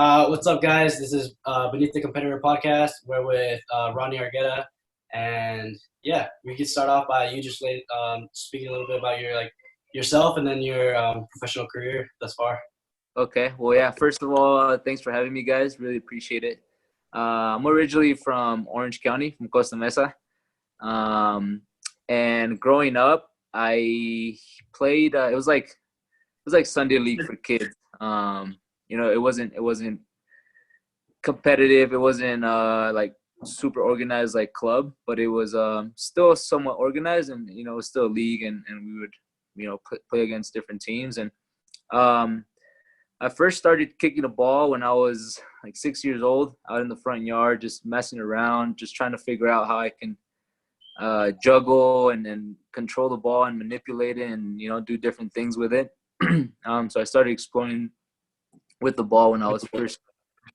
What's up, guys? This is Beneath the Competitor podcast. We're with Rony Argueta, and yeah, we could start off by you just speaking a little bit about yourself and then your professional career thus far. Okay. Well, yeah. First of all, thanks for having me, guys. Really appreciate it. I'm originally from Orange County, from Costa Mesa. And growing up, I played. It was like Sunday league for kids. It wasn't competitive. It wasn't like super organized like club, but it was still somewhat organized, and it was still a league, and we would play against different teams. And I first started kicking a ball when I was like 6 years old, out in the front yard, just messing around, just trying to figure out how I can juggle and control the ball and manipulate it and, do different things with it. So I started exploring with the ball when I was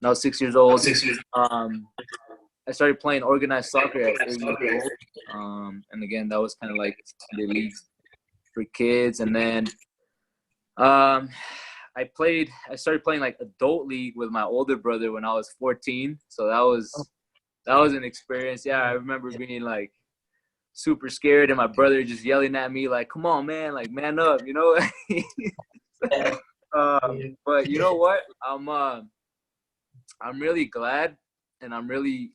6 years old. I started playing organized soccer at 8 years old. And again, that was kind of like the league for kids. And then I started playing like adult league with my older brother when I was 14. So that was an experience. Yeah, I remember being like super scared and my brother just yelling at me like, "Come on, man, like man up," But you know what? I'm really glad and I'm really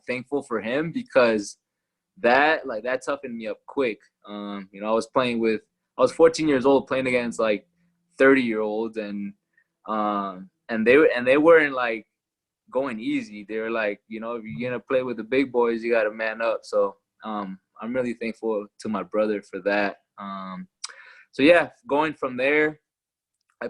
thankful for him because that toughened me up quick. I was 14 years old playing against like 30-year-olds and they weren't like going easy. They were like, if you're gonna play with the big boys, you gotta man up. So I'm really thankful to my brother for that. So yeah, going from there, I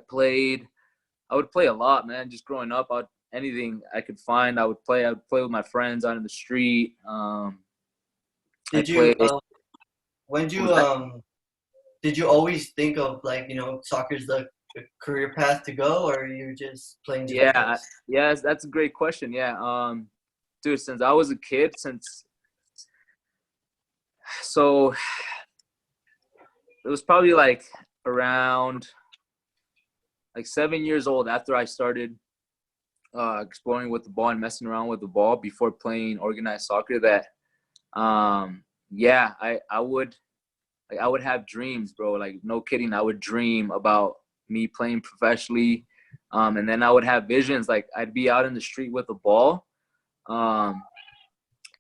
would play a lot, man. Just growing up, anything I could find, I would play. I would play with my friends out in the street. Did you always think of soccer's the career path to go, or you just playing? Yeah, that's a great question. Yeah, dude, since I was a kid, so it was probably like around like 7 years old after I started exploring with the ball and messing around with the ball before playing organized soccer that I would have dreams, bro. Like no kidding, I would dream about me playing professionally, and then I would have visions like I'd be out in the street with the ball, and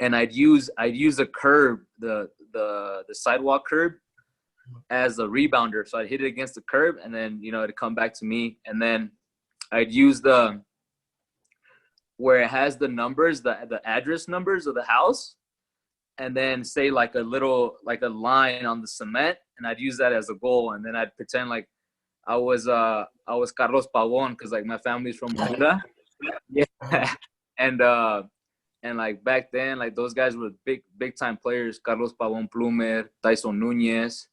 I'd use a curb, the sidewalk curb, as a rebounder. So I'd hit it against the curb, and then it'd come back to me, and then I'd use where it has the numbers, the address numbers of the house, and then say like a line on the cement, and I'd use that as a goal, and then I'd pretend like I was Carlos Pavon because like my family's from Honduras. Yeah, and like back then, like those guys were big time players, Carlos Pavon Plumer, Tyson Nunez.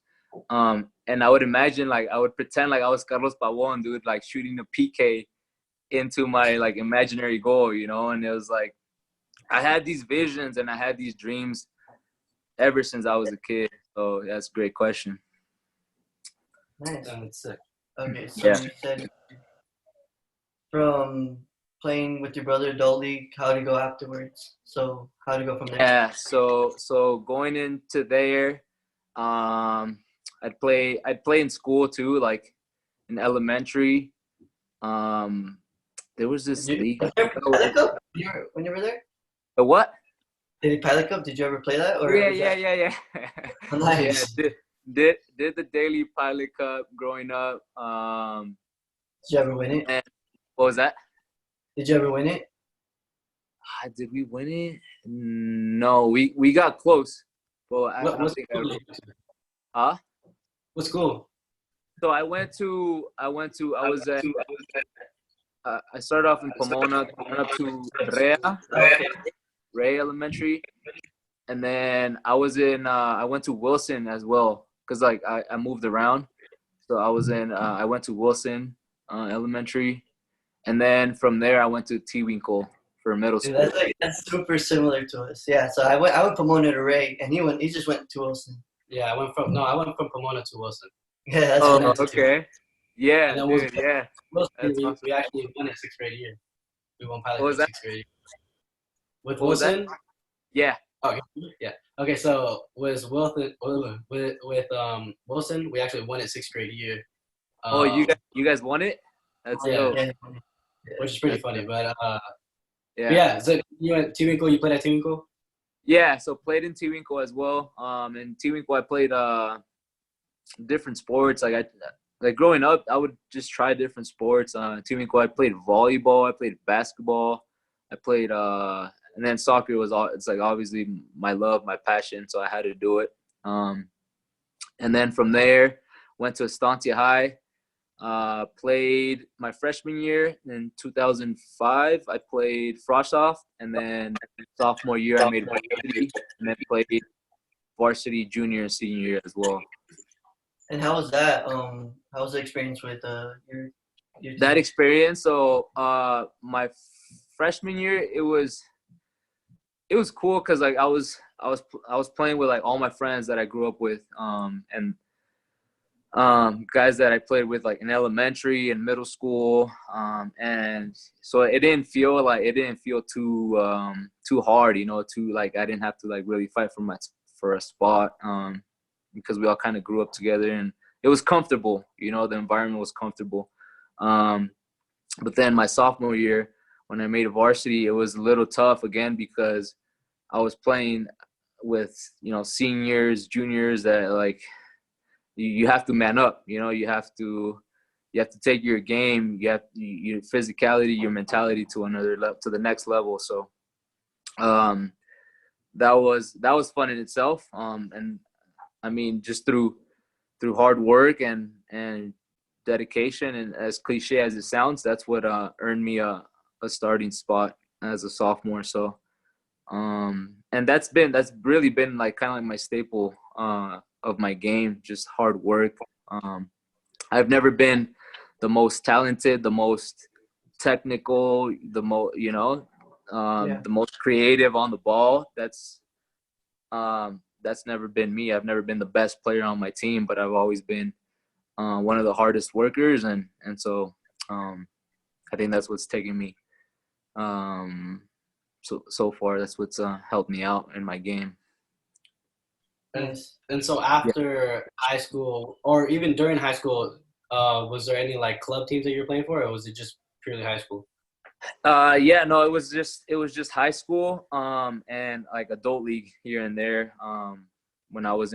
And I would imagine like I would pretend like I was Carlos Pavon, dude, like shooting a PK into my like imaginary goal, and it was like I had these visions and I had these dreams ever since I was a kid. So that's a great question. Nice. That's sick. Okay, so You said from playing with your brother adult league, how to go afterwards. So how to go from there? Yeah, so going into there, I'd play in school too, like in elementary. There was this league. Pilot Cup? When you were there? The what? The Pilot Cup? Did you ever play that? Or Yeah. Nice. Yeah, did the daily Pilot Cup growing up. Did you ever win it? And what was that? Did you ever win it? Did we win it? No, we got close. Well, I don't think I ever. Huh? What school? So I started off in Pomona, went up to Ray Elementary, and then I went to Wilson as well because like I moved around. So I went to Wilson Elementary, and then from there I went to T Winkle for middle school. Dude, that's super similar to us. Yeah, so I went Pomona to Ray, and he just went to Wilson. Yeah, I went from Pomona to Wilson. Yeah, that's okay. Yeah, dude, yeah. Wilson, we actually won it 6th grade year. We won What Pilot was Cup that? 6th grade. With What was that? Wilson? Yeah. Okay. Yeah. Okay. So with Wilson, with Wilson, we actually won it 6th grade year. Oh, Um, you guys won it? That's yeah, dope. Yeah. which is pretty That's funny. dope. But Yeah. yeah. So you went Tewinkle. You played at Tewinkle. Yeah. So played in Tewinkle as well. In Tewinkle I played different sports. Like growing up, I would just try different sports. Tewinkle I played volleyball. I played basketball. I played and then soccer was all. It's like obviously my love, my passion. So I had to do it. And then from there, went to Estancia High. Played my freshman year in 2005. I played Froshoff, and then sophomore year I made varsity, and then played varsity junior and senior year as well. And how was that? How was the experience with your That team? experience. So my freshman year, it was cool because like I was playing with like all my friends that I grew up with, and guys that I played with like in elementary and middle school, and so it didn't feel too hard, you know, too like I didn't have to like really fight for a spot, because we all kind of grew up together and it was comfortable, you know, the environment was comfortable. But then my sophomore year, when I made a varsity, it was a little tough again because I was playing with, you know, seniors, juniors that like you have to man up, you know, you have to take your game, your physicality, your mentality to to the next level. So that was fun in itself. And I mean, just through hard work and dedication, and as cliche as it sounds, that's what earned me a starting spot as a sophomore. So and that's really been like kind of like my staple of my game, just hard work. I've never been the most talented, the most technical, Yeah. the most creative on the ball. That's never been me. I've never been the best player on my team, but I've always been one of the hardest workers, and so I think that's what's taken me so far. That's what's helped me out in my game. And Nice. and so Yeah. after high school, or even during high school, was there any like club teams that you were playing for, or was it just purely high school? Yeah, no, it was just high school, and like adult league here and there, when I was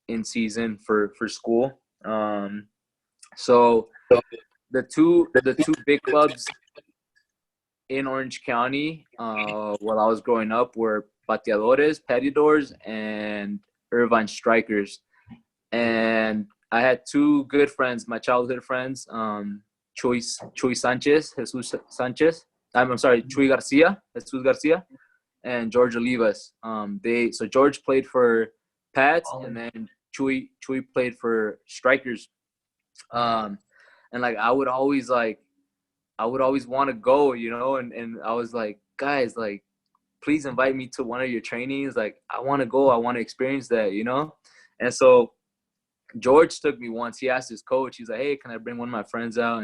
in season for school. So the two big clubs in Orange County, while I was growing up, were Pateadores, Petidors, and Irvine Strikers. And I had two good friends, my childhood friends, Chuy Sanchez, Jesus Sanchez. I'm sorry, Chuy Garcia, Jesus Garcia, and George Olivas. So George played for Pats, and then Chuy played for Strikers. And like I would always want to go, you know, and I was like, guys, like, please invite me to one of your trainings. Like, I want to go, I want to experience that, you know. And so George took me once. He asked his coach, he's like, hey, can I bring one of my friends out?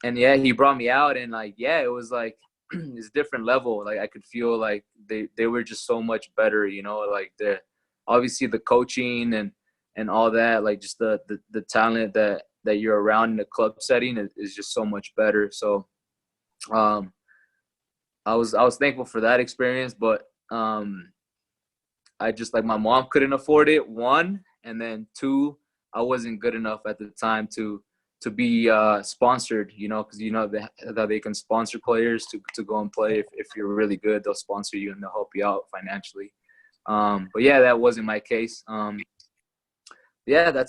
And yeah, he brought me out, and like, yeah, it was like it's different level. Like I could feel like they were just so much better, you know, like obviously the coaching and all that, like just the talent that you're around in a club setting is just so much better. So I was thankful for that experience, but I just like my mom couldn't afford it, one, and then two, I wasn't good enough at the time to be sponsored, you know, because you know that they can sponsor players to go and play. If you're really good, they'll sponsor you and they'll help you out financially. But yeah, that wasn't my case. Yeah, that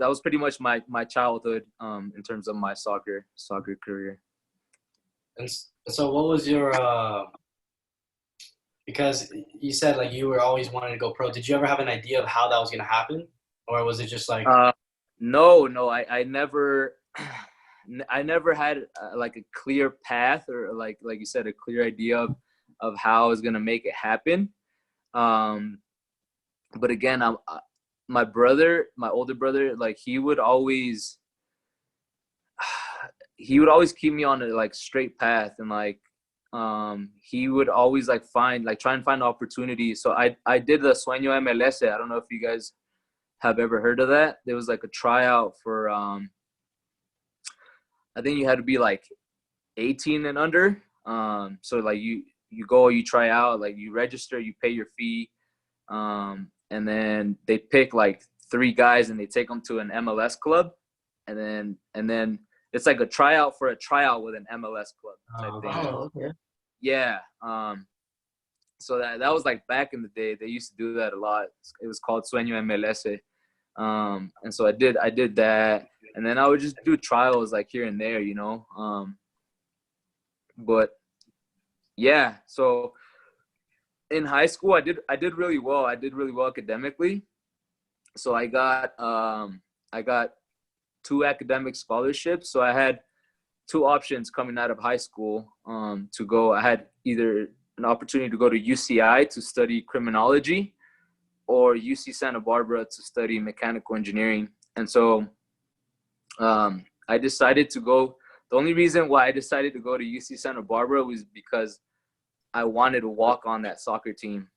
was pretty much my childhood in terms of my soccer career. And so what was your because you said like you were always wanting to go pro. Did you ever have an idea of how that was gonna happen, or was it just like No, I never I never had like a clear path, or like you said, a clear idea of how I was gonna make it happen. But again, my older brother, like he would always he would always keep me on a like straight path, and like he would always like try and find opportunities. So I did the Sueño MLS. I don't know if you guys have ever heard of that. There was like a tryout for I think you had to be like 18 and under. So like you go, you try out, like you register, you pay your fee, and then they pick like 3 guys and they take them to an MLS club, and then it's like a tryout for a tryout with an MLS club type thing. Oh, okay. Yeah. So that was like back in the day. They used to do that a lot. It was called Sueño MLS. And so I did that, and then I would just do trials like here and there, you know. But yeah, so in high school I did really well. I did really well academically. So I got 2 academic scholarships. So I had 2 options coming out of high school to go. I had either an opportunity to go to UCI to study criminology, or UC Santa Barbara to study mechanical engineering. And so I decided to go. The only reason why I decided to go to UC Santa Barbara was because I wanted to walk on that soccer team.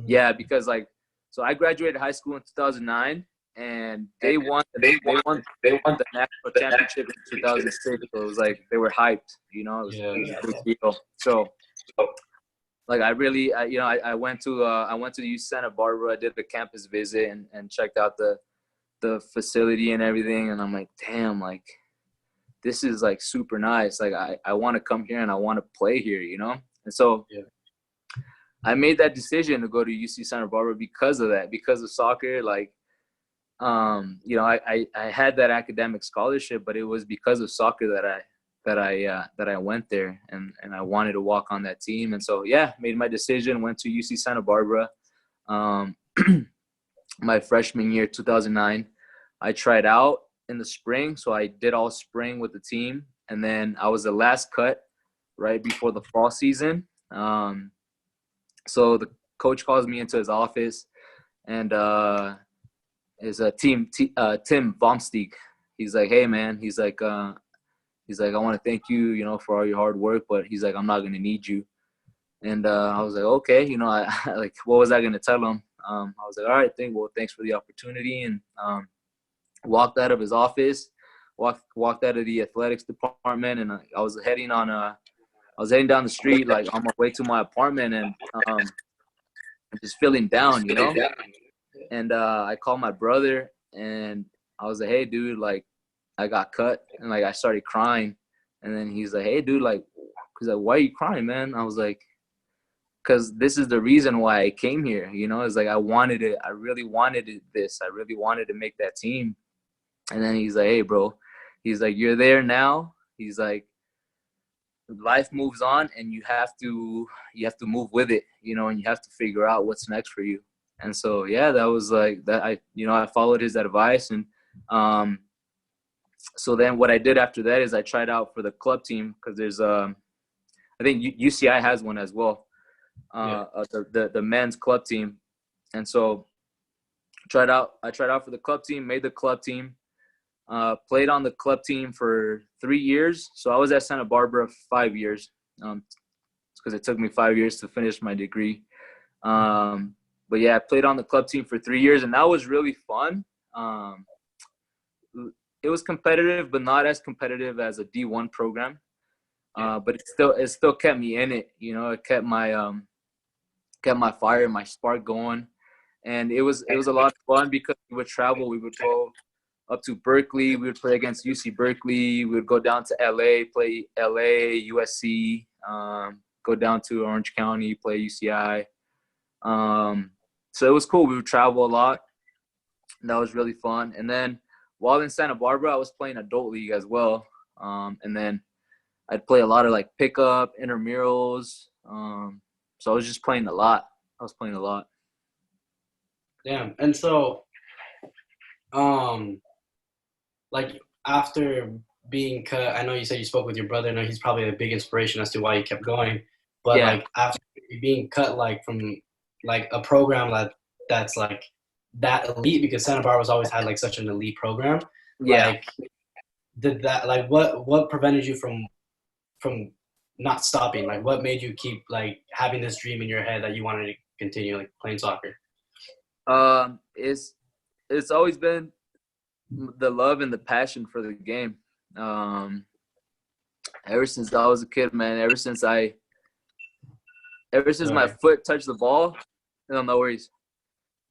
Yeah, because like, so I graduated high school in 2009, and they won the national championship in 2006. So it was like they were hyped, you know. It was a big deal. So like I went to the UC Santa Barbara. I did the campus visit and checked out the facility and everything, and I'm like, damn, like this is like super nice. Like I want to come here and I want to play here, you know. And so I made that decision to go to UC Santa Barbara because of that, because of soccer. Like you know, I had that academic scholarship, but it was because of soccer that I went there, and I wanted to walk on that team. And so yeah, made my decision, went to UC Santa Barbara. My freshman year, 2009, I tried out in the spring, so I did all spring with the team, and then I was the last cut right before the fall season. So the coach calls me into his office, and is Tim Vomsteeg. He's like, hey man, he's like, I want to thank you, you know, for all your hard work, but he's like, I'm not gonna need you. And I was like, okay, you know, I like, what was I gonna tell him? I was like, all right, thanks for the opportunity, and walked out of his office, walked out of the athletics department, and I was heading down the street, like on my way to my apartment, and just feeling down, you know. And I called my brother, and I was like, hey dude, like I got cut, and like I started crying, and then he's like, hey dude, like, he's like, why are you crying, man? I was like, because this is the reason why I came here, you know. It's like I wanted it. I really wanted this. I really wanted to make that team. And then he's like, hey bro, he's like, you're there now. He's like, life moves on, and you have to move with it, you know, and you have to figure out what's next for you. And so yeah, that was like that. I followed his advice, and so then what I did after that is I tried out for the club team, because there's I think UCI has one as well. The men's club team. And so I tried out for the club team, made the club team, played on the club team for 3 years. So I was at Santa Barbara 5 years, because it took me 5 years to finish my degree. But yeah, I played on the club team for 3 years, and that was really fun. It was competitive, but not as competitive as a D1 program. But it still kept me in it, you know. It kept my fire, my spark going, and it was a lot of fun, because we would travel. We would go up to Berkeley. We would play against UC Berkeley. We would go down to LA, play LA, USC. Go down to Orange County, play UCI. So it was cool. We would travel a lot, and that was really fun. And then while in Santa Barbara, I was playing adult league as well. And then I'd play a lot of like pickup, intramurals. So I was just playing a lot. Damn. And so, like after being cut, I know you said you spoke with your brother. I know he's probably a big inspiration as to why you kept going. But Yeah. like after being cut, like from like a program that's like that elite, because Santa Barbara's always had like such an elite program. Yeah. Like, did that, like, what prevented you from not stopping? Like, what made you keep like having this dream in your head that you wanted to continue like playing soccer? It's always been the love and the passion for the game. Um, ever since I was a kid, man. Ever since my foot touched the ball, no worries.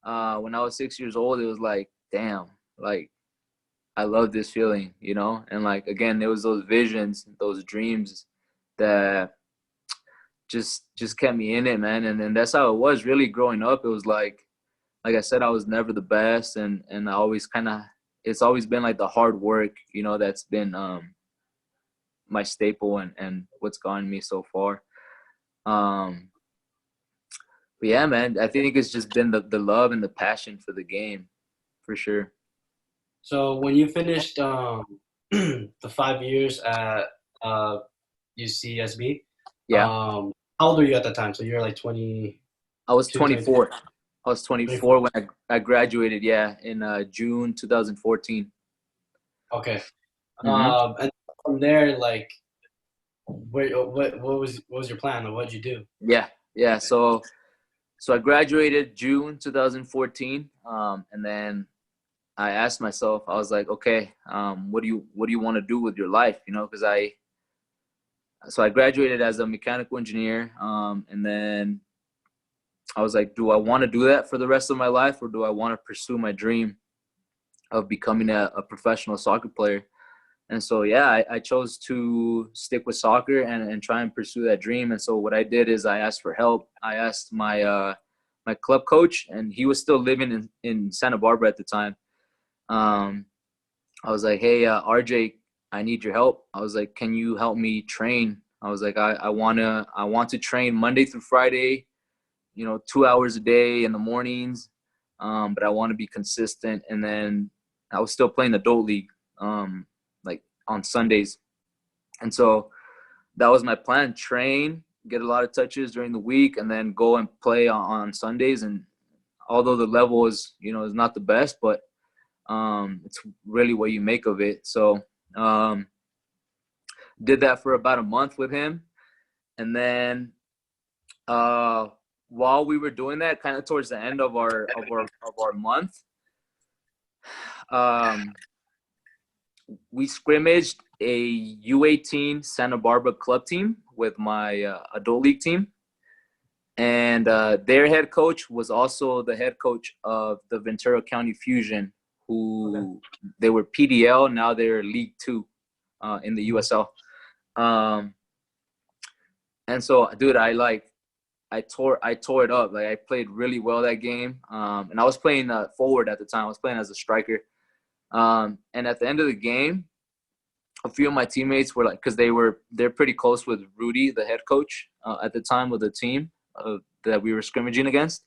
When I was 6 years old, it was like, damn, like I love this feeling, And like again, it was those visions, those dreams that just kept me in it, man. And then that's how it was really growing up. It was like I said, I was never the best, and I always it's always been like the hard work, that's been my staple and what's gotten me so far. But yeah, man, I think it's just been the love and the passion for the game, for sure. So when you finished the 5 years at UCSB, Yeah, how old were you at that time? So you're like 20. I was 22? 24. I was 24 when I graduated. Yeah, in June 2014. Okay. Mm-hmm. And from there, like, what was your plan? Like, what'd you do? Yeah. So I graduated June 2014, and then I asked myself, I was like, okay, what do you want to do with your life? Because I graduated as a mechanical engineer, and then I was like, do I want to do that for the rest of my life, or do I want to pursue my dream of becoming a professional soccer player? And so, yeah, I chose to stick with soccer and try and pursue that dream. And so what I did is I asked for help. I asked my my club coach, and he was still living in Santa Barbara at the time. I was like, hey, RJ, I need your help. I was like, can you help me train? I was like, I want to train Monday through Friday, 2 hours a day in the mornings. But I want to be consistent. And then I was still playing adult league, like on Sundays. And so that was my plan: train, get a lot of touches during the week, and then go and play on Sundays. And although the level is not the best, but it's really what you make of it. So did that for about a month with him. And then while we were doing that, kind of towards the end of our month, we scrimmaged a U18 Santa Barbara club team with my adult league team. And their head coach was also the head coach of the Ventura County Fusion, who they were PDL, now they're League 2 in the USL. And so, dude, I tore it up. Like, I played really well that game. And I was playing forward at the time. I was playing as a striker. And at the end of the game, a few of my teammates were like, because they're pretty close with Rudy, the head coach at the time of the team that we were scrimmaging against.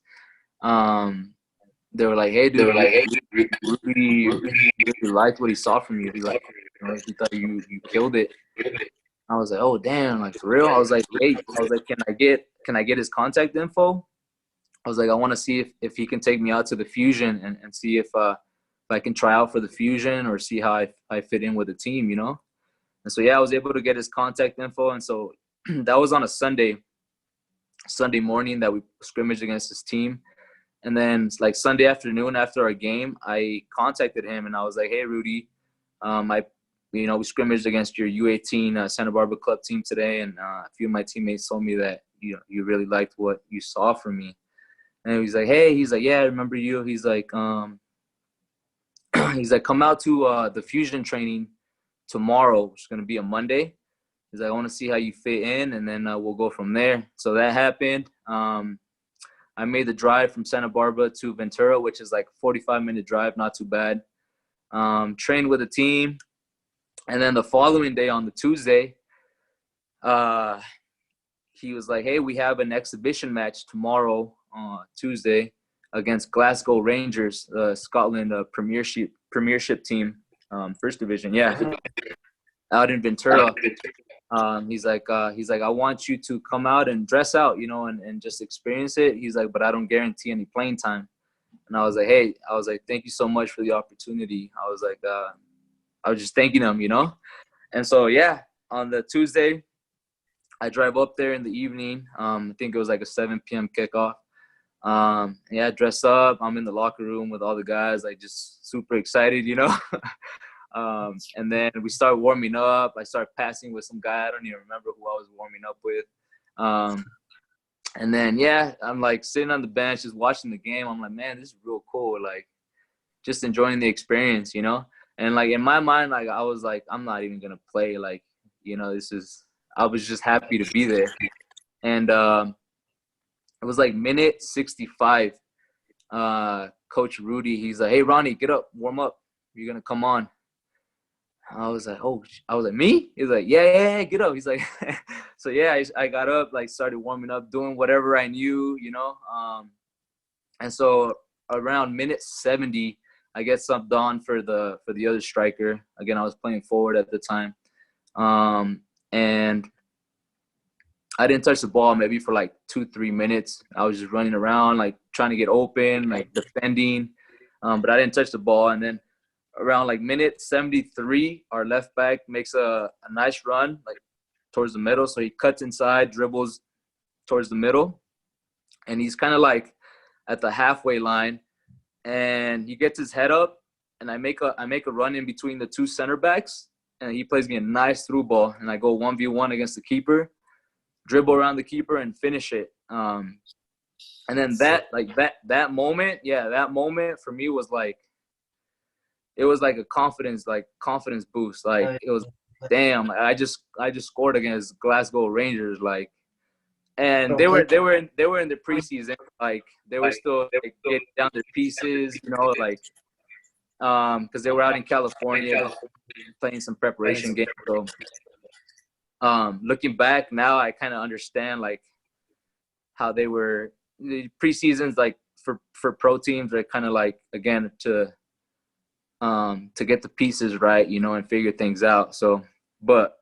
They were like, hey, dude, Rudy really liked what he saw from you. He's like, he thought you killed it. I was like, oh damn, like for real. I was like, hey, can I get his contact info? I was like, I want to see if he can take me out to the Fusion and see if I can try out for the Fusion or see how I fit in with the team, And so, yeah, I was able to get his contact info. And so that was on a Sunday morning that we scrimmaged against his team. And then like Sunday afternoon after our game, I contacted him and I was like, hey, Rudy, we scrimmaged against your U18 Santa Barbara club team today. And a few of my teammates told me that, you really liked what you saw from me. And he's like, hey, yeah, I remember you. He's like, come out to the Fusion training tomorrow, which is going to be a Monday. He's like, I want to see how you fit in, and then we'll go from there. So that happened. I made the drive from Santa Barbara to Ventura, which is like a 45-minute drive, not too bad. Trained with the team. And then the following day on the Tuesday, he was like, hey, we have an exhibition match tomorrow, Tuesday, against Glasgow Rangers, Scotland premiership team, first division. Yeah, out in Ventura. He's like, I want you to come out and dress out, and just experience it. He's like, but I don't guarantee any playing time. And I was like, thank you so much for the opportunity. I was like, was just thanking him, you know. And so yeah, on the Tuesday, I drive up there in the evening. I think it was like a 7 p.m. kickoff. Yeah, dress up. I'm in the locker room with all the guys, like just super excited, you know. And then we start warming up. I start passing with some guy. I don't even remember who I was warming up with. And then, yeah, I'm like sitting on the bench, just watching the game. I'm like, man, this is real cool. Like, just enjoying the experience, you know? And like in my mind, like I was like, I'm not even going to play. Like, you know, I was just happy to be there. And it was like minute 65. Coach Rudy, he's like, hey, Rony, get up, warm up. You're going to come on. I was like, me? He's like, yeah, get up. He's like, so yeah, I got up, like started warming up, doing whatever I knew, you know. And so around minute 70, I get subbed on for the other striker. Again, I was playing forward at the time. And I didn't touch the ball maybe for like 2-3 minutes. I was just running around, like trying to get open, like defending. But I didn't touch the ball. And then around like minute 73, our left back makes a nice run like towards the middle. So he cuts inside, dribbles towards the middle, and he's kind of like at the halfway line, and he gets his head up, and I make a run in between the two center backs, and he plays me a nice through ball, and I go 1v1 against the keeper, dribble around the keeper and finish it. And then that moment for me was like, it was like a confidence boost. Like it was, damn, I just scored against Glasgow Rangers, like, and they were in the preseason, like they were still like, getting down their pieces, you know, like because they were out in California playing some preparation games. So looking back now, I kind of understand like how they were the preseasons, like for pro teams, are kind of like, again, to get the pieces right, you know, and figure things out. So, but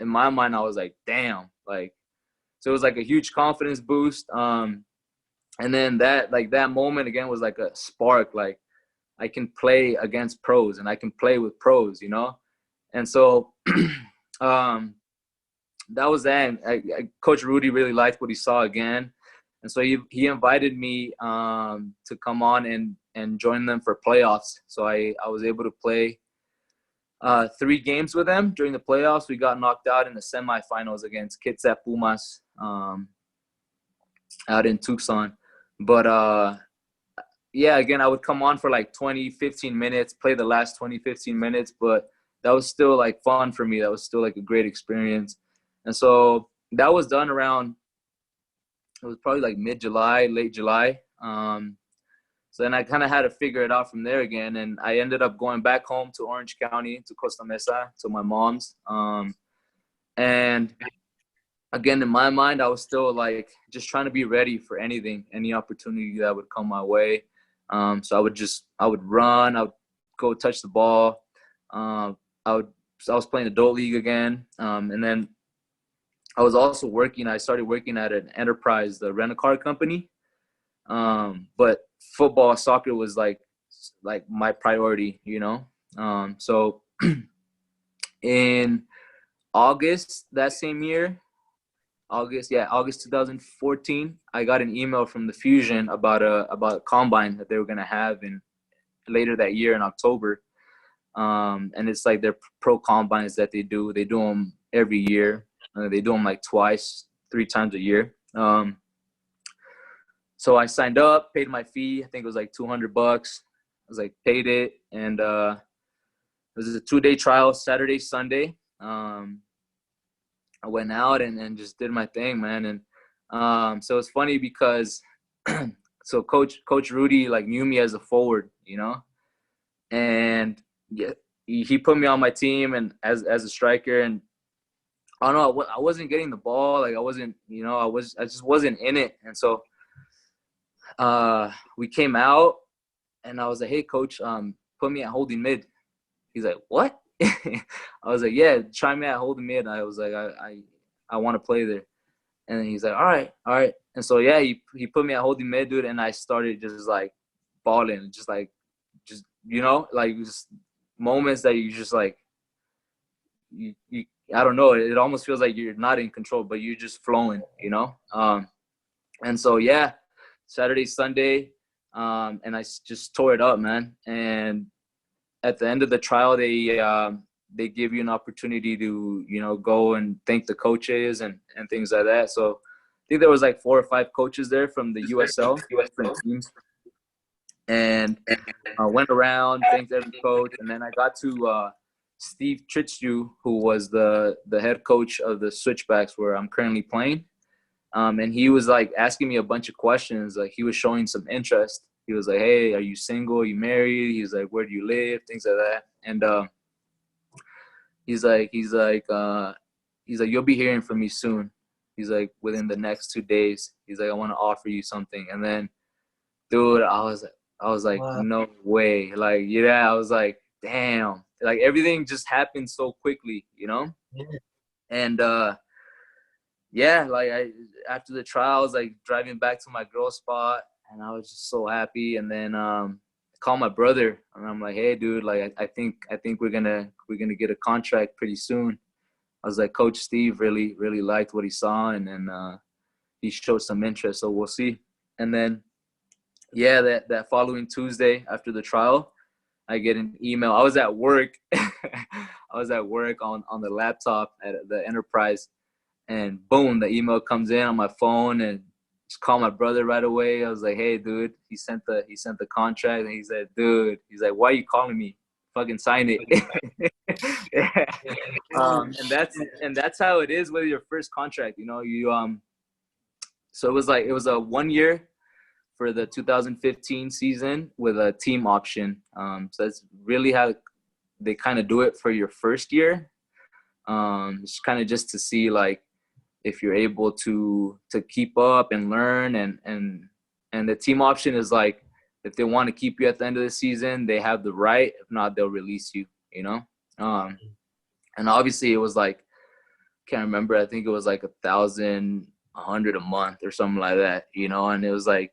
in my mind, I was like, damn, like, so it was like a huge confidence boost. And then that moment again was like a spark, like I can play against pros and I can play with pros, you know? And so, that was that. Coach Rudy really liked what he saw again. And so he invited me to come on and join them for playoffs. So I was able to play 3 games with them during the playoffs. We got knocked out in the semifinals against Kitsap Pumas out in Tucson. But yeah, again, I would come on for like 15 minutes, play the last 15 minutes, but that was still like fun for me. That was still like a great experience. And so that was done around, it was probably like mid-July, late July. So then I kind of had to figure it out from there again. And I ended up going back home to Orange County, to Costa Mesa, to my mom's. And again, in my mind, I was still like just trying to be ready for anything, any opportunity that would come my way. So I would run, I would go touch the ball. I was playing adult league again. And then I was also I started working at an enterprise, the rent-a-car company. But football, soccer was like my priority, you know? So in August that same year, August 2014, I got an email from the Fusion about a combine that they were going to have later that year in October. And it's like their pro combines that they do them every year. They do them like 3 times a year. So I signed up, paid my fee. I think it was like $200. I was like, paid it. And it was a 2-day trial, Saturday, Sunday. I went out and just did my thing, man. And so it's funny because so Coach Rudy like knew me as a forward, you know, and yeah, he put me on my team and as a striker. And I don't know, I wasn't getting the ball, like I wasn't, you know, I just wasn't in it. And so we came out and I was like, hey coach, put me at holding mid. He's like, what? I was like, yeah, try me at holding mid. I was like, I want to play there. And then he's like, all right. And so, yeah, he put me at holding mid, dude. And I started just like balling, just, you know, like just moments that you just like, you I don't know, it almost feels like you're not in control, but you're just flowing, you know? And so, yeah, Saturday, Sunday, and I just tore it up, man. And at the end of the trial, they give you an opportunity to, you know, go and thank the coaches and things like that. So I think there was like 4 or 5 coaches there from the USL, different teams. And went around, thanked every coach. And then I got to Steve Trichu, who was the head coach of the Switchbacks where I'm currently playing. And he was like asking me a bunch of questions. Like he was showing some interest. He was like, "Hey, are you single? Are you married?" He's like, "Where do you live?" Things like that. And he's like, "You'll be hearing from me soon." He's like, "Within the next 2 days." He's like, "I want to offer you something." And then, dude, I was like, Wow. no way. Like, yeah, I was like, damn. Like everything just happened so quickly, you know? Yeah. And yeah, like after the trial, I was like driving back to my girl spot, and I was just so happy. And then I called my brother, and I'm like, "Hey, dude, like I think we're gonna get a contract pretty soon." I was like, "Coach Steve really liked what he saw, and then he showed some interest, so we'll see." And then yeah, that following Tuesday after the trial, I get an email. I was at work. I was at work on the laptop at the Enterprise. And boom, the email comes in on my phone, and just call my brother right away. I was like, "Hey, dude, he sent the contract." And he said, "Dude," he's like, "Why are you calling me? Fucking sign it." Yeah. And that's how it is with your first contract. You know, so it was a 1 year for the 2015 season with a team option. So that's really how they kind of do it for your first year. It's kind of just to see like if you're able to keep up and learn, and the team option is like if they want to keep you at the end of the season, they have the right. If not, they'll release you, you know. And obviously it was like, can't remember, I think it was like 1,100 a month or something like that, you know. And it was like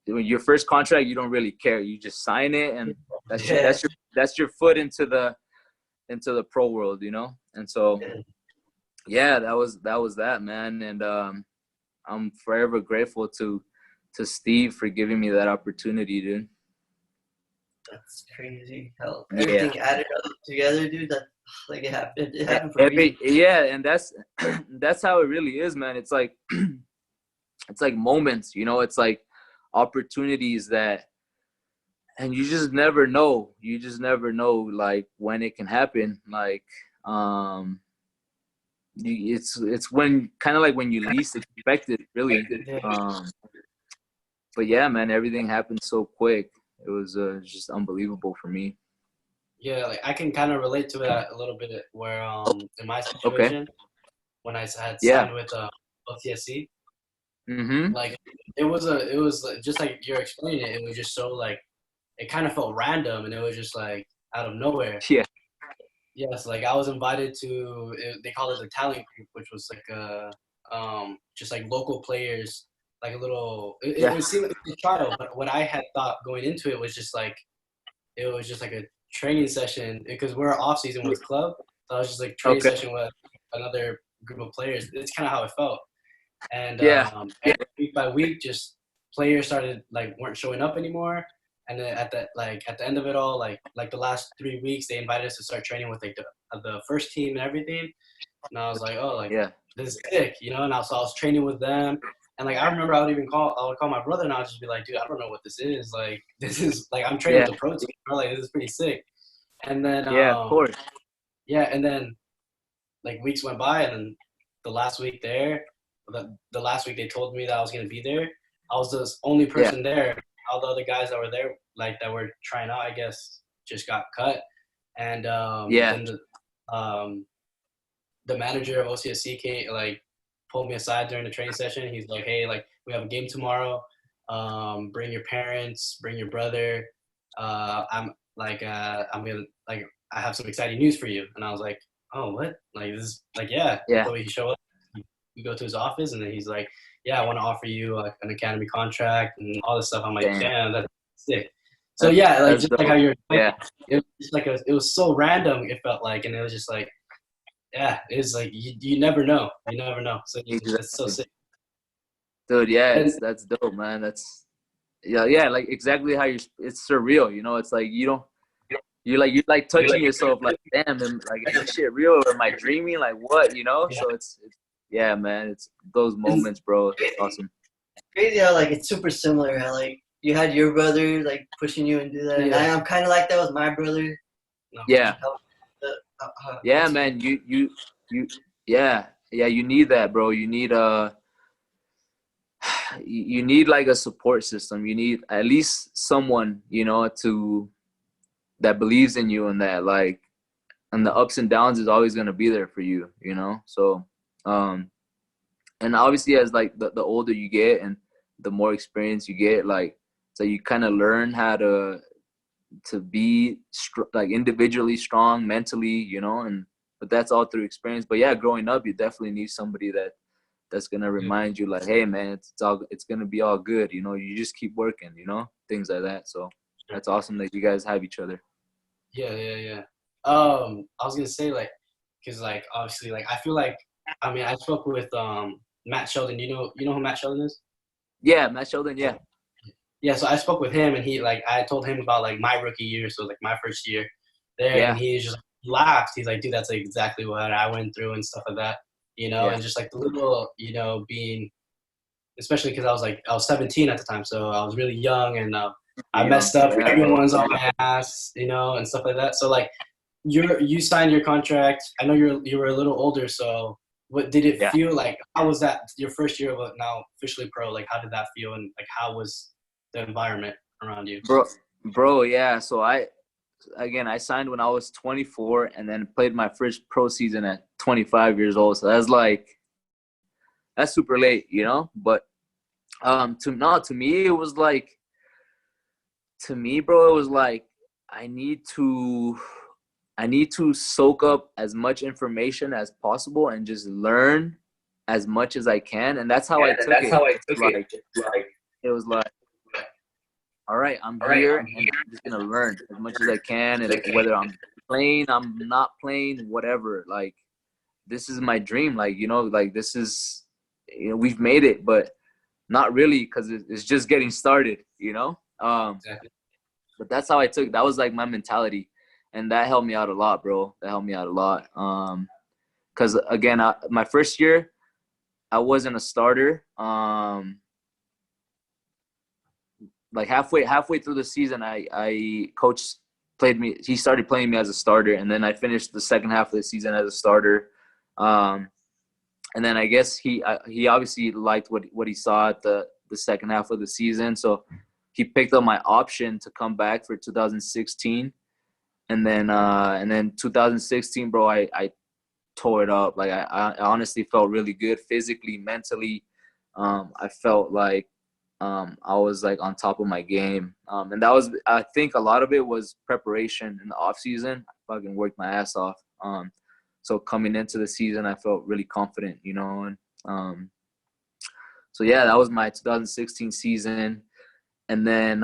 your first contract, you don't really care, you just sign it, and that's your foot into the pro world, you know. And so yeah, that was that, man. And I'm forever grateful to Steve for giving me that opportunity, dude. That's crazy. How everything added up together, dude. That like it happened for a reason. Yeah, and that's how it really is, man. It's like it's like moments, you know. It's like opportunities that, and you just never know. You just never know, like when it can happen. Like it's when kind of like when you least expect it, really. But yeah, man, everything happened so quick. It was just unbelievable for me. Yeah, like I can kind of relate to it a little bit where in my situation when I had signed with OTSC, like it was just like you're explaining it. It was just so like it kind of felt random, and it was just like out of nowhere. Yeah. Yes, like I was invited to they call it the talent group, which was like just like local players, like a little. It seemed like a trial, but what I had thought going into it was just like it was just like a training session because we're off season with club, so I was just like training session with another group of players. It's kind of how it felt, and week by week, just players started like weren't showing up anymore. And then at the end of it all, like the last 3 weeks, they invited us to start training with like the first team and everything. And I was like, oh, like this is sick, you know. And so I was training with them, and like I remember I would call my brother, and I would just be like, dude, I don't know what this is. Like this is like I'm training with the pro team, bro. Like this is pretty sick. And then of course. Yeah, and then like weeks went by, and then the last week they told me that I was gonna be there. I was the only person there. All the other guys that were there, like that were trying out, I guess, just got cut. And then the manager of OCSC came, like pulled me aside during the training session. He's like, "Hey, like we have a game tomorrow. Bring your parents, bring your brother. I'm gonna like I have some exciting news for you." And I was like, "Oh, what? Like this is like yeah." So he showed up. We go to his office, and then he's like, "Yeah, I want to offer you an academy contract and all this stuff." I'm like, "Damn, that's sick." So yeah, like That's just like dope. how you're playing, Yeah. it was just like it was so random. It felt like, and it was just like, yeah, it's like you never know, So it's so Exactly. sick. Dude, yeah, And that's dope, man. That's yeah, like exactly how it's surreal, It's like you're like touching yourself like, damn, like is this shit real or am I dreaming? Like what, yeah, So it's yeah, man, it's those It's moments, bro. It's awesome. crazy how like it's super similar. How like you had your brother like pushing you and do that, and yeah, I'm kind of like that with my brother. no, for Yeah. sure. How, Yeah, it's man, you yeah, you need that, bro. You need like a support system. You need at least someone, to that believes in you and that like and the ups and downs is always gonna be there for you. So and obviously as like the older you get and the more experience you get, like so you kind of learn how to be like individually strong mentally, and but that's all through experience. But yeah, growing up, you definitely need somebody that's gonna remind you like, hey man, it's gonna be all good, you just keep working, things like that. So that's awesome that you guys have each other. Yeah. I was gonna say like, cause like obviously like I feel like I mean I spoke with Matt Sheldon. You know who Matt Sheldon is? Yeah, Matt Sheldon. Yeah. Yeah, so I spoke with him, and he like I told him about like my rookie year, so like my first year there, and Yeah. he just laughed. He's like, "Dude, that's like exactly what I went through and stuff like that," Yeah. and just like the little, being, especially because I was 17 at the time, so I was really young, and I Young. messed up. Yeah, bro. Everyone's on my ass, and stuff like that. So like, you signed your contract. I know you were a little older, so what did it Yeah. feel like? How was that your first year of now officially pro? Like, how did that feel, and like how was the environment around you? Bro, yeah. So I signed when I was 24 and then played my first pro season at 25 years old. So that's super late. But to me it was like to me, bro, it was like I need to soak up as much information as possible and just learn as much as I can. And that's how I took it. Like it was like, all right, I'm here and I'm just gonna learn as much as I can, and whether I'm playing, I'm not playing, whatever. Like this is my dream. Like like this is we've made it, but not really because it's just getting started. Exactly. But that's how I took. That was like my mentality, and that helped me out a lot, bro. That helped me out a lot. Because again, my first year, I wasn't a starter. Like halfway through the season, coach played me. He started playing me as a starter, and then I finished the second half of the season as a starter. And then I guess he obviously liked what he saw at the second half of the season, so he picked up my option to come back for 2016, and then 2016, bro, I tore it up. Like I honestly felt really good physically, mentally. I felt like I was like on top of my game, and that was, I think a lot of it was preparation in the off season. I fucking worked my ass off. So coming into the season, I felt really confident, and so yeah, that was my 2016 season. And then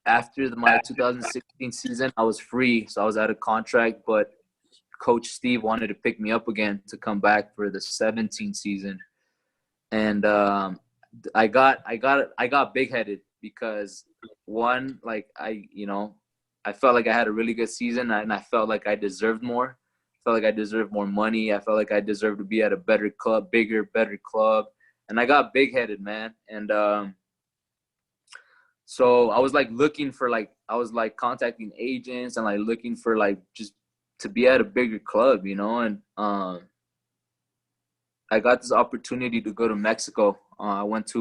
after my 2016 season, I was free, so I was out of contract, but Coach Steve wanted to pick me up again to come back for the 17 season, and I got big headed because one, like I felt like I had a really good season, and I felt like I deserved more. I felt like I deserved more money. I felt like I deserved to be at a better club, bigger, better club, and I got big headed, man. And so I was like I was like contacting agents and like looking for like just to be at a bigger club, and I got this opportunity to go to Mexico. I went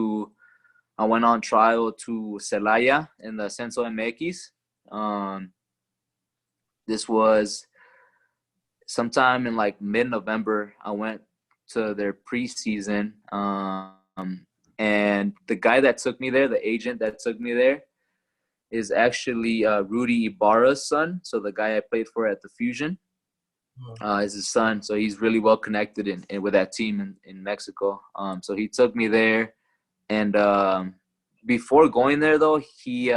on trial to Celaya in the Ascenso MX. This was sometime in like mid-November. I went to their preseason, and the guy that took me there, the agent that took me there, is actually Rudy Ibarra's son. So the guy I played for at the Fusion is his son. So he's really well connected in with that team in Mexico. So he took me there, and before going there though, he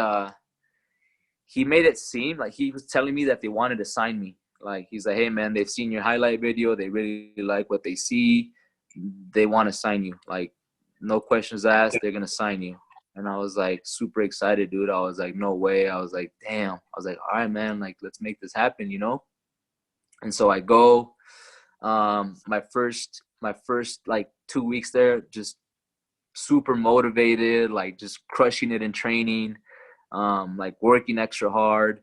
made it seem like he was telling me that they wanted to sign me. Like, he's like, hey man, they've seen your highlight video, they really like what they see, they want to sign you. Like, no questions asked, they're gonna sign you. And I was like super excited, dude. I was like, no way. I was like, damn. I was like, all right, man, like, let's make this happen, you know? And so I go. My first like 2 weeks there, just super motivated, like just crushing it in training, like working extra hard.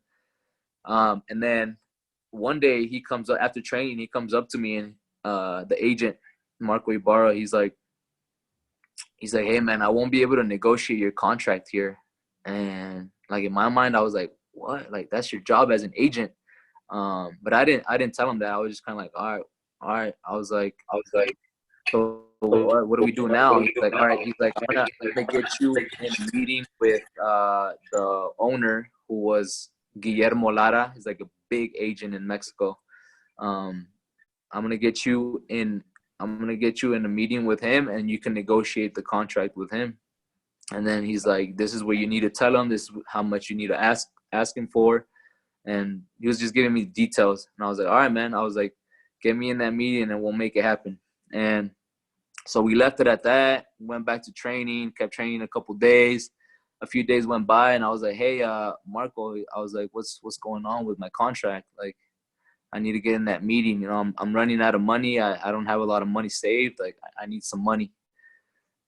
And then one day he comes up after training, he comes up to me, and the agent, Marco Ibarra, he's like, hey man, I won't be able to negotiate your contract here. And like, in my mind, I was like, what? Like, that's your job as an agent. But I didn't tell him that. I was just kind of like, all right. I was like, so what do we do now? He's like, all right. He's like, I'm gonna get you in a meeting with the owner, who was Guillermo Lara. He's like a big agent in Mexico. I'm gonna get you in a meeting with him, and you can negotiate the contract with him. And then he's like, this is what you need to tell him. This is how much you need to ask him for. And he was just giving me details. And I was like, all right, man. I was like, get me in that meeting and we'll make it happen. And so we left it at that, went back to training, kept training a couple days. A few days went by, and I was like, hey, Marco, I was like, what's going on with my contract? Like, I need to get in that meeting. You know, I'm running out of money. I don't have a lot of money saved. Like, I need some money.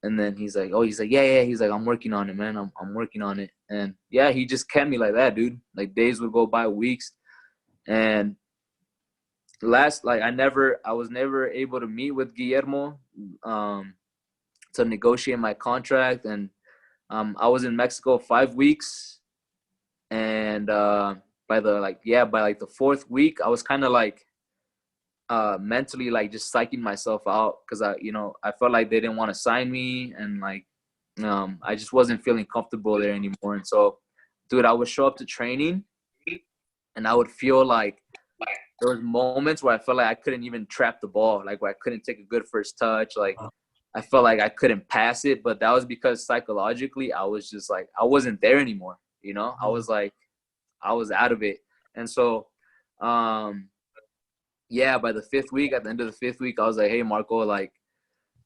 And then he's like, yeah. He's like, I'm working on it, man. I'm working on it. And yeah, he just kept me like that, dude. Like, days would go by, weeks. And I was never able to meet with Guillermo to negotiate my contract. And I was in Mexico 5 weeks. And by the fourth week, I was kind of like mentally like just psyching myself out, because I felt like they didn't want to sign me, and like I just wasn't feeling comfortable there anymore. And so, dude, I would show up to training, and I would feel like there was moments where I felt like I couldn't even trap the ball, like where I couldn't take a good first touch, like I felt like I couldn't pass it. But that was because psychologically I was just like, I wasn't there anymore, you know? I was like, I was out of it. And so yeah, by the fifth week, at the end of the fifth week, I was like, hey, Marco, like,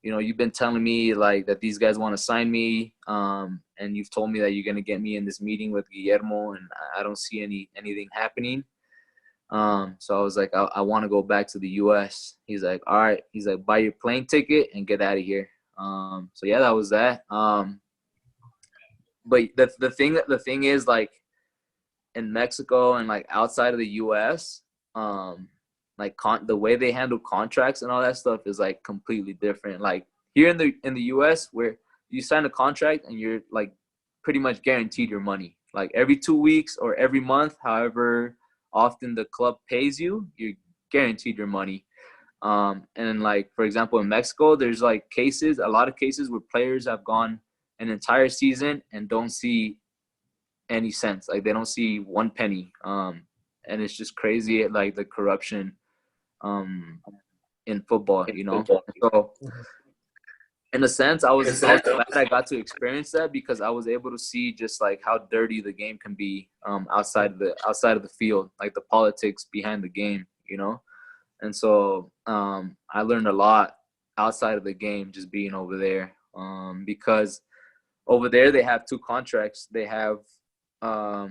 you know, you've been telling me like that these guys want to sign me, and you've told me that you're going to get me in this meeting with Guillermo, and I don't see anything happening. So I was like, I want to go back to the U.S. He's like, all right. He's like, buy your plane ticket and get out of here. So yeah, that was that. But the thing is, like, in Mexico and like outside of the U.S., like the way they handle contracts and all that stuff is like completely different. Like here in the US, where you sign a contract and you're like pretty much guaranteed your money. Like every 2 weeks or every month, however often the club pays you, you're guaranteed your money. And like, for example, in Mexico, there's like a lot of cases where players have gone an entire season and don't see any cents. Like they don't see one penny. And it's just crazy, like the corruption in football, you know. So in a sense, I was glad I got to experience that, because I was able to see just like how dirty the game can be outside of the field, like the politics behind the game, you know. And so I learned a lot outside of the game just being over there, because over there they have two contracts. They have a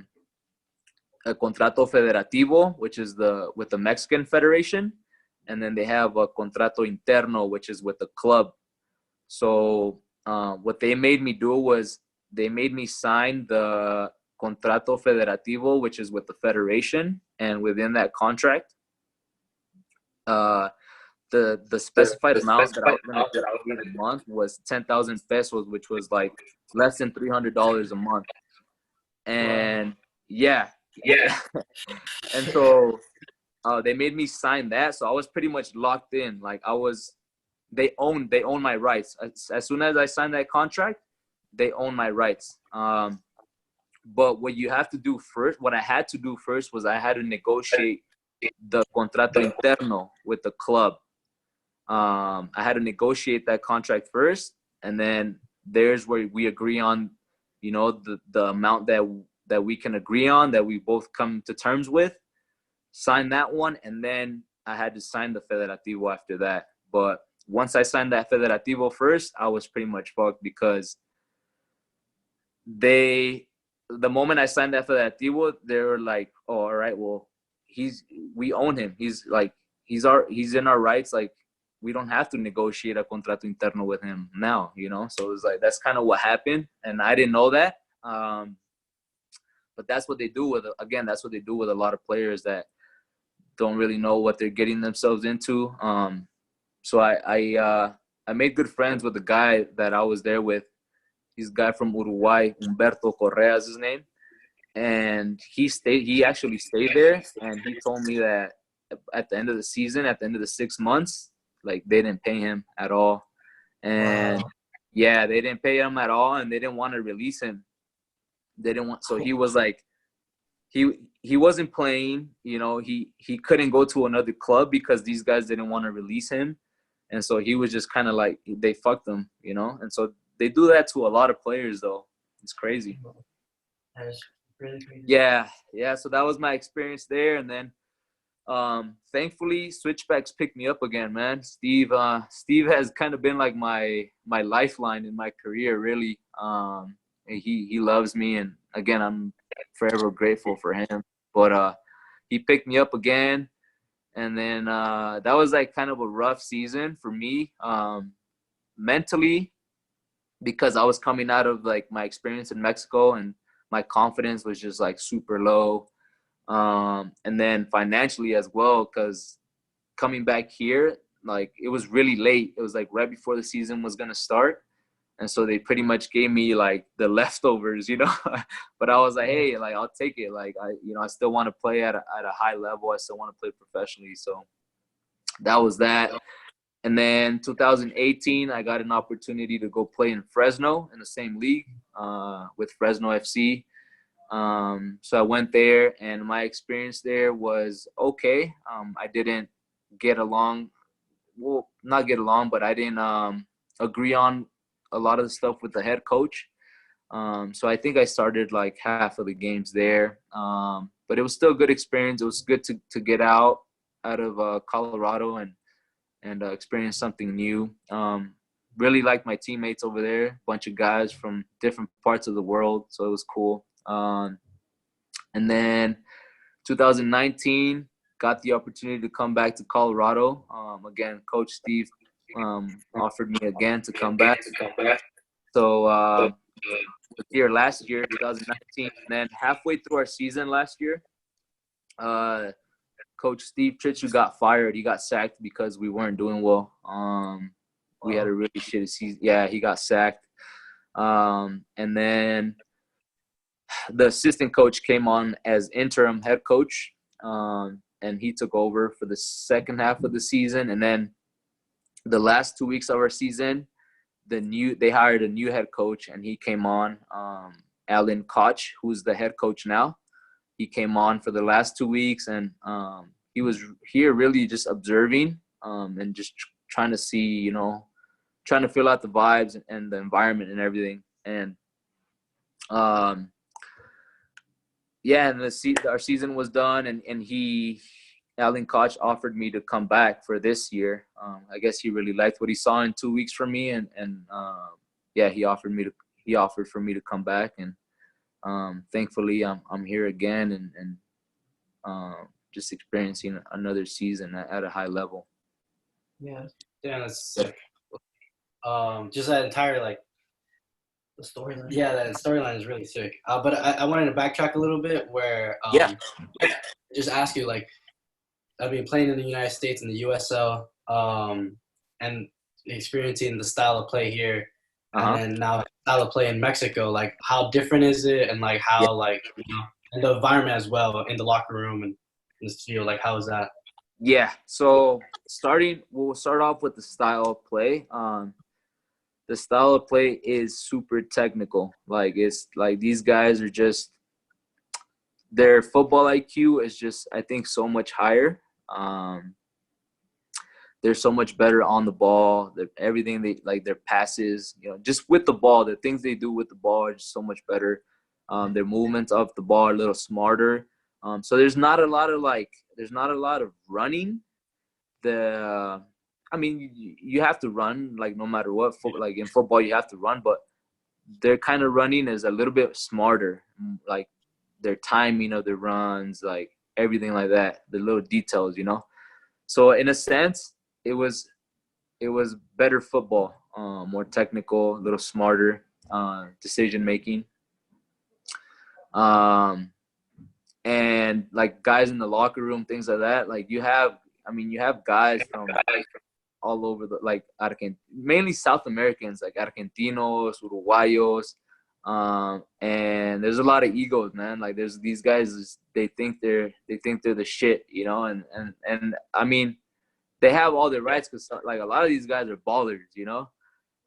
contrato federativo, which is with the Mexican Federation, and then they have a contrato interno, which is with the club. So what they made me do was they made me sign the contrato federativo, which is with the federation, and within that contract, the specified amount that I was going to get a month was 10,000 pesos, which was like less than $300 a month. And yeah. And so they made me sign that, so I was pretty much locked in. Like they own my rights. As soon as I signed that contract, they own my rights. But what I had to do first was I had to negotiate the contrato interno with the club. I had to negotiate that contract first, and then there's where we agree on the amount that we can agree on, that we both come to terms with, sign that one, and then I had to sign the Federativo after that. But once I signed that Federativo first, I was pretty much fucked because the moment I signed that Federativo, they were like, oh, all right, well, we own him. He's in our rights. Like, we don't have to negotiate a contrato interno with him now, So it was like, that's kind of what happened. And I didn't know that. But that's what they do that's what they do with a lot of players that don't really know what they're getting themselves into. So I made good friends with the guy that I was there with. He's a guy from Uruguay, Humberto Correa is his name. And he actually stayed there. And he told me that at the end of the season, at the end of the 6 months, like, they didn't pay him at all. And yeah, they didn't pay him at all, and they didn't want to release him. So he was like, he wasn't playing, he couldn't go to another club because these guys didn't want to release him. And so he was just kind of like, they fucked him, And so they do that to a lot of players, though. It's crazy. That is really crazy. Yeah. So that was my experience there. And then thankfully, Switchbacks picked me up again, man. Steve has kind of been like my lifeline in my career, really. He loves me, and again, I'm forever grateful for him. But he picked me up again, and then that was like kind of a rough season for me, mentally, because I was coming out of like my experience in Mexico, and my confidence was just like super low. And then financially as well, because coming back here, like, it was really late. It was like right before the season was going to start. And so they pretty much gave me like the leftovers, but I was like, hey, like, I'll take it. Like, I still want to play at a high level. I still want to play professionally. So that was that. And then 2018, I got an opportunity to go play in Fresno in the same league with Fresno FC. So I went there, and my experience there was okay. I didn't get along, well, not get along, but I didn't agree on a lot of the stuff with the head coach. So I think I started like half of the games there. But it was still a good experience. It was good to get out of Colorado and experience something new. Really liked my teammates over there, bunch of guys from different parts of the world. So it was cool. And then 2019, got the opportunity to come back to Colorado. Again, Coach Steve offered me again to come back. So here last year, 2019, and then halfway through our season last year, Coach Steve Tritchu got fired. He got sacked because we weren't doing well. We had a really shitty season. Yeah, he got sacked. And then the assistant coach came on as interim head coach, and he took over for the second half of the season. And then the last 2 weeks of our season, they hired a new head coach, and he came on, Alan Koch, who's the head coach now. He came on for the last 2 weeks, and he was here really just observing and just trying to see, trying to feel out the vibes and the environment and everything. And yeah, and our season was done, and Alan Koch offered me to come back for this year. I guess he really liked what he saw in 2 weeks from me, and yeah, he offered for me to come back, and thankfully I'm here again, and just experiencing another season at a high level. Yeah, that's sick. Just that entire The storyline. Yeah, that storyline is really sick. But I wanted to backtrack a little bit where just ask you, playing in the United States in the USL, and experiencing the style of play here, and then now the style of play in Mexico, like, how different is it, and like how and the environment as well in the locker room and in the field, like, how is that? Yeah, so we'll start off with the style of play. The style of play is super technical. Like, it's like these guys are just, their football IQ is just, I think, so much higher. they're so much better on the ball. Everything they like, their passes, you know, just with the ball, the things they do with the ball are just so much better. Their movements of the ball are a little smarter. So there's not a lot of running. I mean, you have to run, like, no matter what. Like in football, you have to run, but their kind of running is a little bit smarter. Like their timing of their runs, like everything like that, the little details, you know. So in a sense, it was better football, more technical, a little smarter decision making. And like guys in the locker room, things like that. Like you have guys from all over like mainly South Americans, like Argentinos, Uruguayos, and there's a lot of egos, man. Like there's these guys, they think they're the shit, you know, and I mean, they have all their rights because like a lot of these guys are ballers, you know,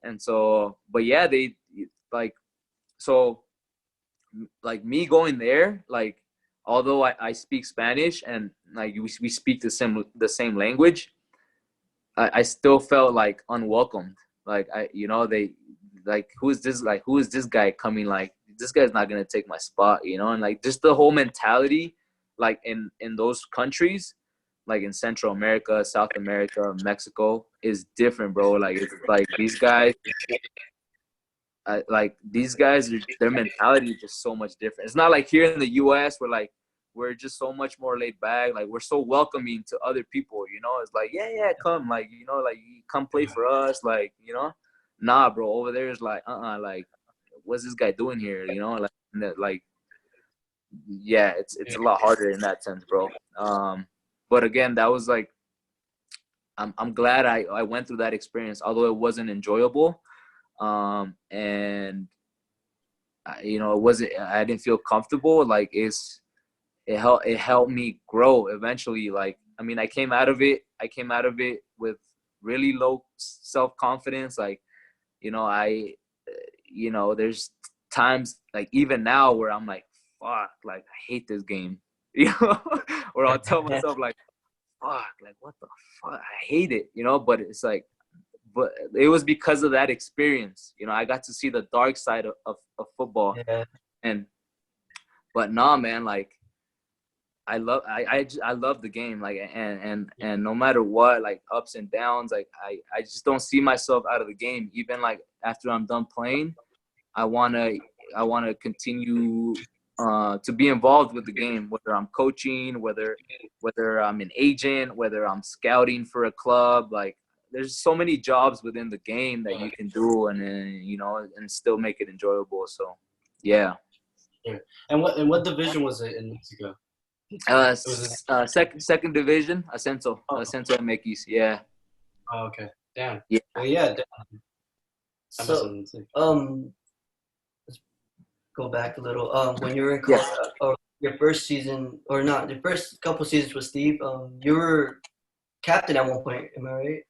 and so, but yeah, they like, so like me going there, like although I speak Spanish and like we speak the same language, I still felt like unwelcomed. Like they like, who is this guy coming? Like this guy's not gonna take my spot, you know? And like just the whole mentality, like in those countries, like in Central America, South America, Mexico, is different, bro. Like it's like these guys, their mentality is just so much different. It's not like here in the U.S. where like we're just so much more laid back. Like we're so welcoming to other people, you know. It's like, yeah, come, like, you know, like come play for us, like, you know. Nah, bro. Over there is like, like, what's this guy doing here, you know? Like, yeah, it's a lot harder in that sense, bro. But again, that was like, I'm glad I went through that experience, although it wasn't enjoyable. And you know, I didn't feel comfortable. Like it helped me grow eventually. Like, I mean, I came out of it with really low self-confidence. Like, you know, there's times like even now where I'm like, fuck, like I hate this game, you know, or I'll tell myself like, fuck, like what the fuck, I hate it, you know. But it's like, but it was because of that experience, you know. I got to see the dark side of football. Yeah. But nah, man, like I love the game, like, and no matter what, like ups and downs, like I just don't see myself out of the game. Even like after I'm done playing, I wanna continue to be involved with the game, whether I'm coaching, whether I'm an agent, whether I'm scouting for a club. Like there's so many jobs within the game that you can do, and you know, and still make it enjoyable. So yeah. And what division was it in Mexico? Second division, Ascenso MX. Yeah. Oh, okay. Damn. Yeah. Well, yeah. Damn. So, let's go back a little. When you were in Colorado, or your first season, or not, your first couple seasons with Steve, you were captain at one point. Am I right?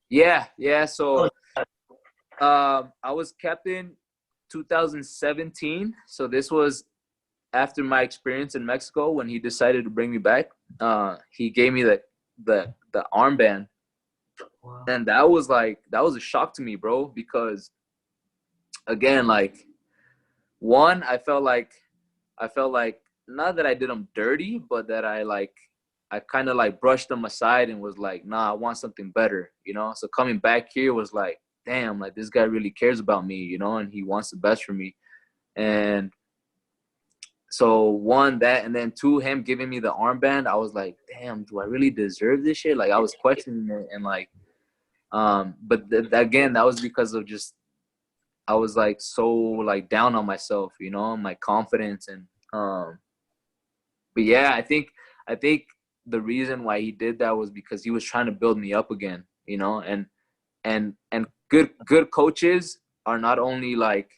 Yeah. So, I was captain 2017. So this was after my experience in Mexico when he decided to bring me back. He gave me the armband. Wow. And that was a shock to me, bro, because again, like, one, I felt like not that I did them dirty, but that I kind of like brushed them aside and was like, nah, I want something better, you know? So coming back here was like, damn, like this guy really cares about me, you know, and he wants the best for me. And so one, that, and then two, him giving me the armband, I was like, damn, do I really deserve this shit? Like I was questioning it, and like, but again, that was because of just, I was like so like down on myself, you know, my confidence. And but yeah, I think the reason why he did that was because he was trying to build me up again, you know. And good coaches are not only like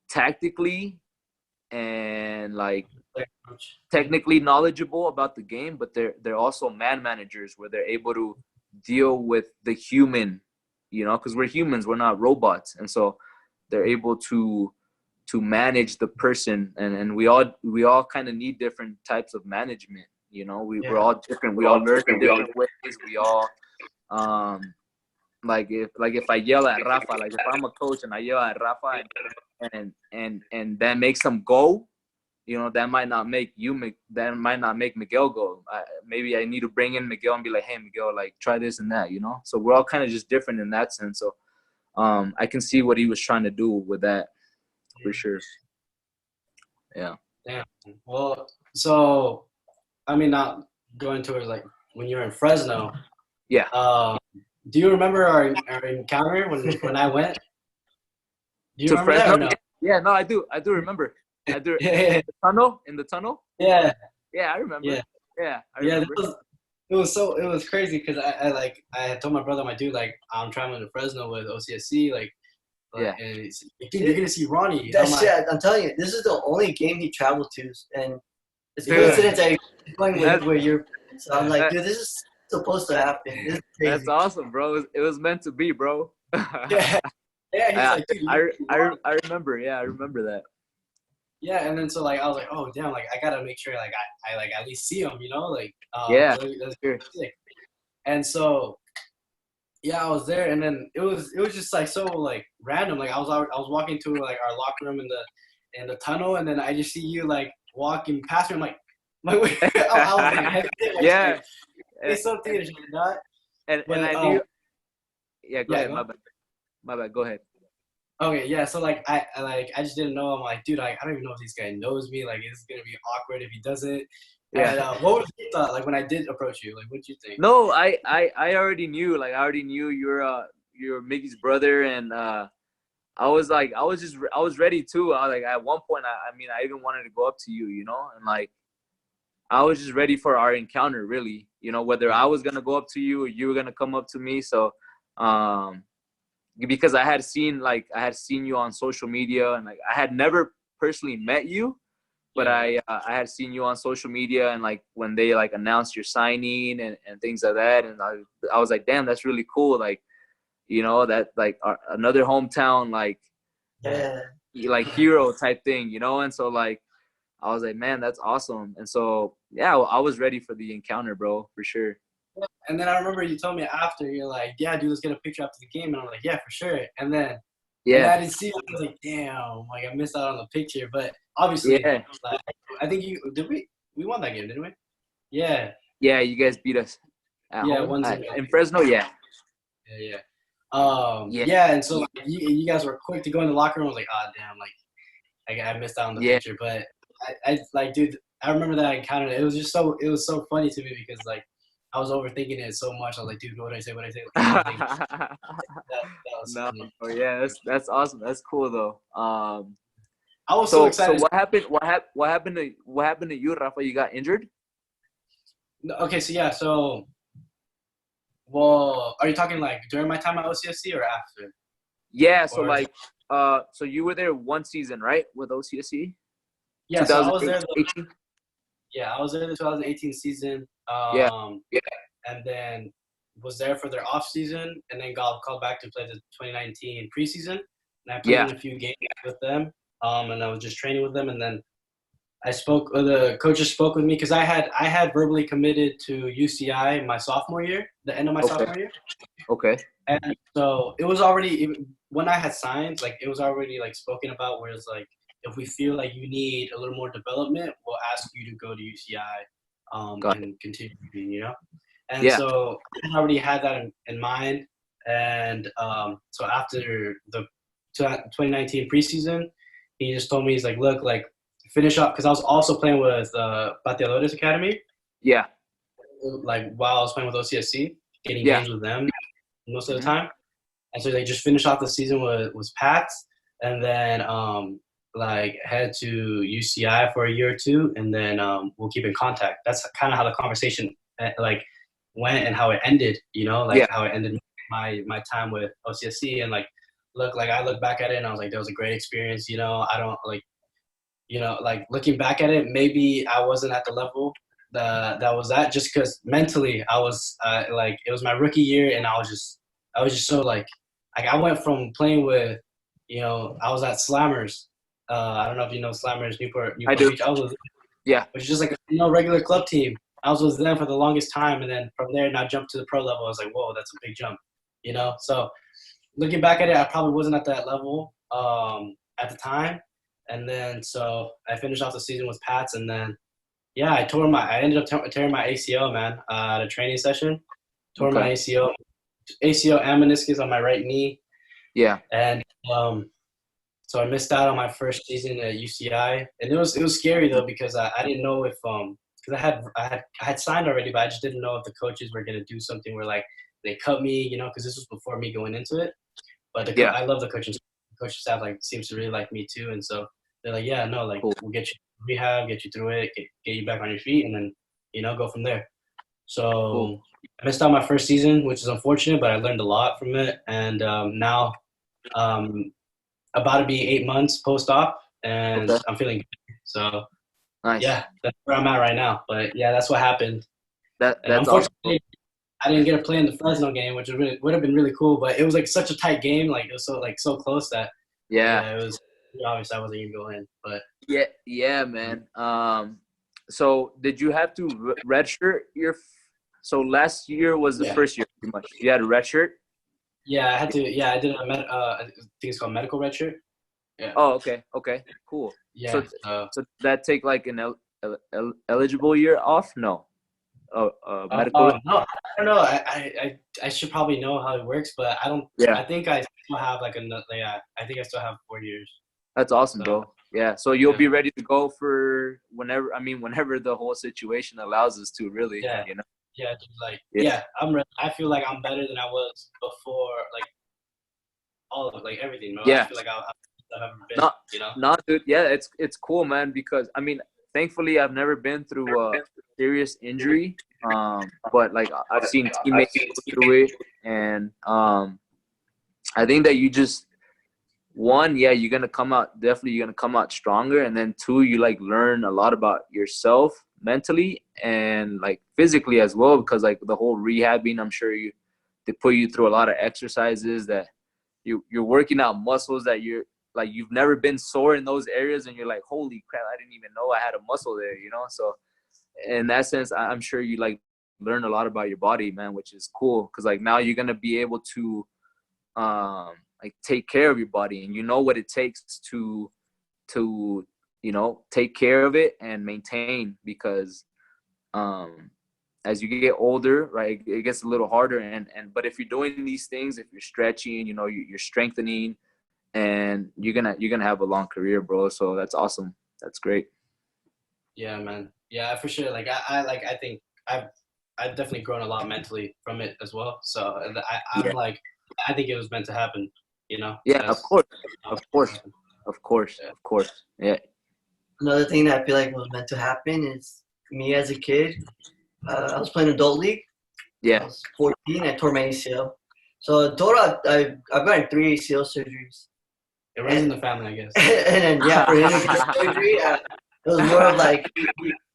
tactically and like technically knowledgeable about the game, but they're also man managers, where they're able to deal with the human, you know, because we're humans, we're not robots. And so they're able to manage the person, and we all kind of need different types of management, You know, we're all different. We all learn in different ways. We all like if I yell at Rafa, like if I'm a coach and I yell at Rafa and that makes him go, you know, that might not make Miguel go. Maybe I need to bring in Miguel and be like, hey, Miguel, like try this and that, you know. So we're all kind of just different in that sense. So I can see what he was trying to do with that for sure. Yeah. Yeah. Well, so I mean, not going towards like when you were in Fresno. Yeah. Do you remember our encounter when I went? Do you remember Fresno? that or no? Yeah, no, I do remember. I do. Yeah. In the tunnel? Yeah. Yeah, I remember. Yeah, I remember. Yeah, it was crazy because I had told my brother, my dude, like I'm traveling to Fresno with OCSC, like yeah. And he's like, dude, you're gonna see Rony. I'm telling you, this is the only game he traveled to, and it's a coincidence that he's playing with where you're. So I'm like, dude, this is supposed to happen. This is crazy. That's awesome, bro. It was meant to be, bro. Yeah. He's like, dude, I remember. Yeah, I remember that. Yeah, and then so like I was like, oh damn, like I gotta make sure like I like at least see him, you know, like yeah, that's sick. And so yeah, I was there, and then it was just like so like random. Like I was walking to like our locker room in the tunnel, and then I just see you like walking past me. I'm like wait, I was like, yeah, it's something that you're not. And I knew. Yeah, go ahead. Go. My bad. Go ahead. Okay, yeah. So like I just didn't know. I'm like, dude, I don't even know if this guy knows me. Like, it's gonna be awkward if he doesn't. Yeah. And what was your thought? Like when I did approach you, like what did you think? No, I already knew. Like I already knew you're Mickey's brother, and I was ready too. I was like at one point, I mean, I even wanted to go up to you, you know, and like I was just ready for our encounter, really. You know, whether I was gonna go up to you or you were gonna come up to me. So, because I had seen you on social media, and like I had never personally met you. But I had seen you on social media, and like when they like announced your signing and things like that, and I was like, damn, that's really cool. Like, you know, that like another hometown like hero type thing, you know. And so like I was like, man, that's awesome. And so yeah, I was ready for the encounter, bro, for sure. And then I remember you told me after, you're like, yeah, dude, let's get a picture after the game, and I'm like, yeah, for sure. And then and I didn't see it. I was like, damn, like I missed out on the picture. But obviously, like, I think we won that game, didn't we? Yeah. Yeah, you guys beat us. In Fresno, yeah. Yeah. And so like, you guys were quick to go in the locker room. I was like, oh damn, like I missed out on the picture. But I like, dude, I remember that I encountered it. It was so funny to me because like I was overthinking it so much. I was like, dude, what did I say? That was funny. Oh yeah, that's awesome. That's cool though. I was so excited. So what happened? What happened to you, Rafa? You got injured? Okay, so yeah, well, are you talking like during my time at OCSC or after? Yeah, so like, so you were there one season, right, with OCSC? Yeah, so I was there. I was there the 2018 season. And then was there for their off season, and then got called back to play the 2019 preseason. And I played in a few games with them. And I was just training with them, and then the coaches spoke with me because I had verbally committed to UCI my sophomore year, the end of my sophomore year. Okay. And so it was already, when I had signed, like it was already like spoken about, where it's like, if we feel like you need a little more development, we'll ask you to go to UCI and continue, you know? And so I already had that in mind. And so after the 2019 preseason, he just told me, he's like, look, like finish up, because I was also playing with Pateadores Academy. Yeah. Like while I was playing with OCSC, getting games with them most of the time. And so they just finished off the season with Pats, and then like head to UCI for a year or two, and then we'll keep in contact. That's kind of how the conversation like went and how it ended, you know, like how it ended my time with OCSC. And like, look, like I look back at it and I was like, that was a great experience, you know. I don't like, you know, like looking back at it, maybe I wasn't at the level that was at, just because mentally I was like, it was my rookie year, and I was just so like I went from playing with, you know, I was at Slammers. I don't know if you know Slammers, Newport I do. Beach. I was with, which is just like, you know, regular club team. I was with them for the longest time, and then from there, now jump to the pro level. I was like, whoa, that's a big jump, you know. So looking back at it, I probably wasn't at that level at the time, and then so I finished off the season with Pats, and then yeah, I ended up tearing my ACL, man, at a training session. Tore my Okay. ACL and meniscus on my right knee, Yeah. and so I missed out on my first season at UCI, and it was scary though because I didn't know if because I had signed already, but I just didn't know if the coaches were gonna do something where like they cut me, you know, because this was before me going into it. But Yeah. I love the coaching staff like seems to really like me too, and so they're like, yeah, no, like Cool. we'll get you rehab, get you through it, get you back on your feet, and then you know go from there. So Cool. I missed out my first season, which is unfortunate, but I learned a lot from it, and now about to be 8 months post-op, and Okay. I'm feeling good. So Nice. yeah, that's where I'm at right now. But yeah, that's what happened. And That's awesome. unfortunately, I didn't get to play in the Fresno game, which would have been really cool. But it was like such a tight game, like it was so close that Yeah. it was obvious I wasn't gonna go in. But Yeah, man. So did you have to redshirt your? So last year was the first year, pretty much. You had a redshirt. yeah, I had to. Yeah, I did I think it's called medical redshirt. Yeah. Oh, okay, cool. Yeah. So did that take like an eligible year off? No. Medical. No, I don't know. I should probably know how it works, but I don't. Yeah. I think I still have like another. Yeah, I think I still have 4 years. That's awesome, So, bro. Yeah. So you'll yeah. be ready to go for whenever. I mean, whenever the whole situation allows us to. Really. Yeah. You know. Yeah, just like Yeah. I'm ready. I feel like I'm better than I was before, like all of it, like everything. Bro. Yeah. I feel like I've ever been. No, You know. no, dude. Yeah, it's cool, man. Because I mean, thankfully, I've never been through a serious injury. But like I've seen teammates go through it, and I think that you just you're gonna come out definitely. You're gonna come out stronger, and then two, you like learn a lot about yourself mentally and like physically as well. Because like the whole rehabbing, I'm sure they put you through a lot of exercises that you're working out muscles that you've never been sore in those areas, and you're like, holy crap, I didn't even know I had a muscle there, you know? So in that sense, I'm sure you like learn a lot about your body, man, which is cool. Cause like now you're going to be able to like take care of your body, and you know what it takes to, you know, take care of it and maintain, because as you get older, right, it gets a little harder. But if you're doing these things, if you're stretching, you know, you're strengthening, and you're gonna have a long career, bro. So that's awesome. That's great. Yeah, man. Yeah, for sure. Like I think I've definitely grown a lot mentally from it as well. So I'm like, I think it was meant to happen. You know. Yeah, of course. Yeah. Another thing that I feel like was meant to happen is me as a kid. I was playing adult league. Yeah. I was 14. I tore my ACL. So total, I've gotten 3 ACL surgeries. It runs in the family, I guess. And then for him to get surgery, it was more of like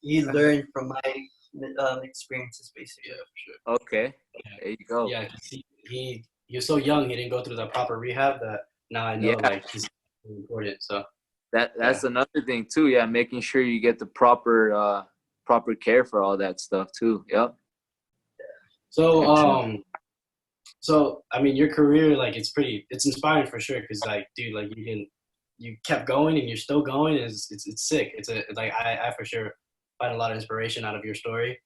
he learned from my experiences, basically. Yeah, for sure. Okay. There you go. Yeah, he was so young, he didn't go through the proper rehab that now I know like he's important. So that's another thing too. Yeah, making sure you get the proper care for all that stuff too. Yep. So so I mean, your career, like it's inspiring for sure. Cause like, dude, like you kept going and you're still going. It's sick. I for sure find a lot of inspiration out of your story.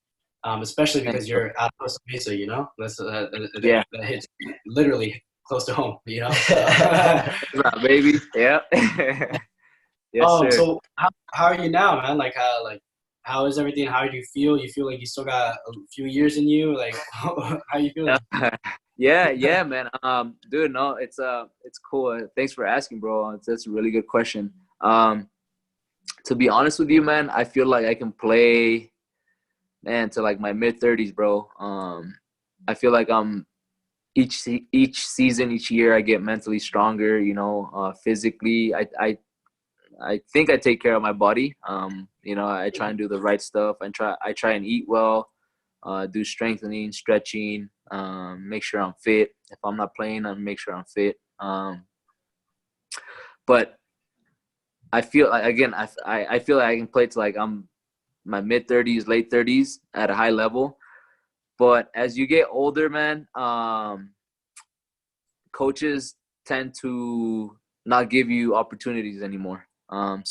Especially because you're out of Costa Mesa, you know. That hits literally close to home, you know. Right, baby. Yeah. Yes, sir. So how are you now, man? How is everything? How do you feel? You feel like you still got a few years in you? Like, how you feeling? Yeah, man. Dude, no, it's cool. Thanks for asking, bro. That's a really good question. To be honest with you, man, I feel like I can play, man, to like my mid-30s, bro. I feel like each season, each year, I get mentally stronger. You know, physically, I think I take care of my body. You know, I try and do the right stuff. I try and eat well, do strengthening, stretching, make sure I'm fit. If I'm not playing, I make sure I'm fit. But I feel like, again, I feel like I can play to like I'm my mid-30s, late 30s at a high level. But as you get older, man, coaches tend to not give you opportunities anymore. Like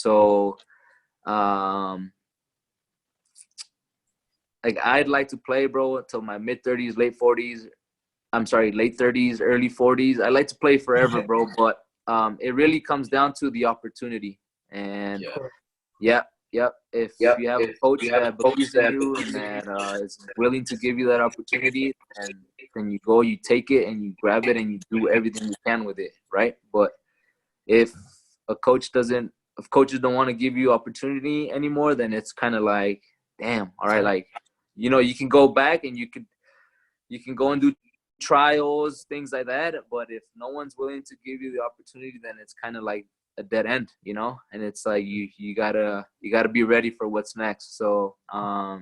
I'd like to play, bro, until my mid-30s, late 40s. I'm sorry, late 30s, early 40s. I like to play forever, bro. But it really comes down to the opportunity. And yep. If you have a coach that believes in you and that is willing to give you that opportunity, and then you go, you take it, and you grab it, and you do everything you can with it, right? But if coaches don't want to give you opportunity anymore, then it's kind of like, damn, all right, like, you know, you can go back and you can go and do trials, things like that. But if no one's willing to give you the opportunity, then it's kind of like a dead end, you know. And it's like you gotta be ready for what's next. So I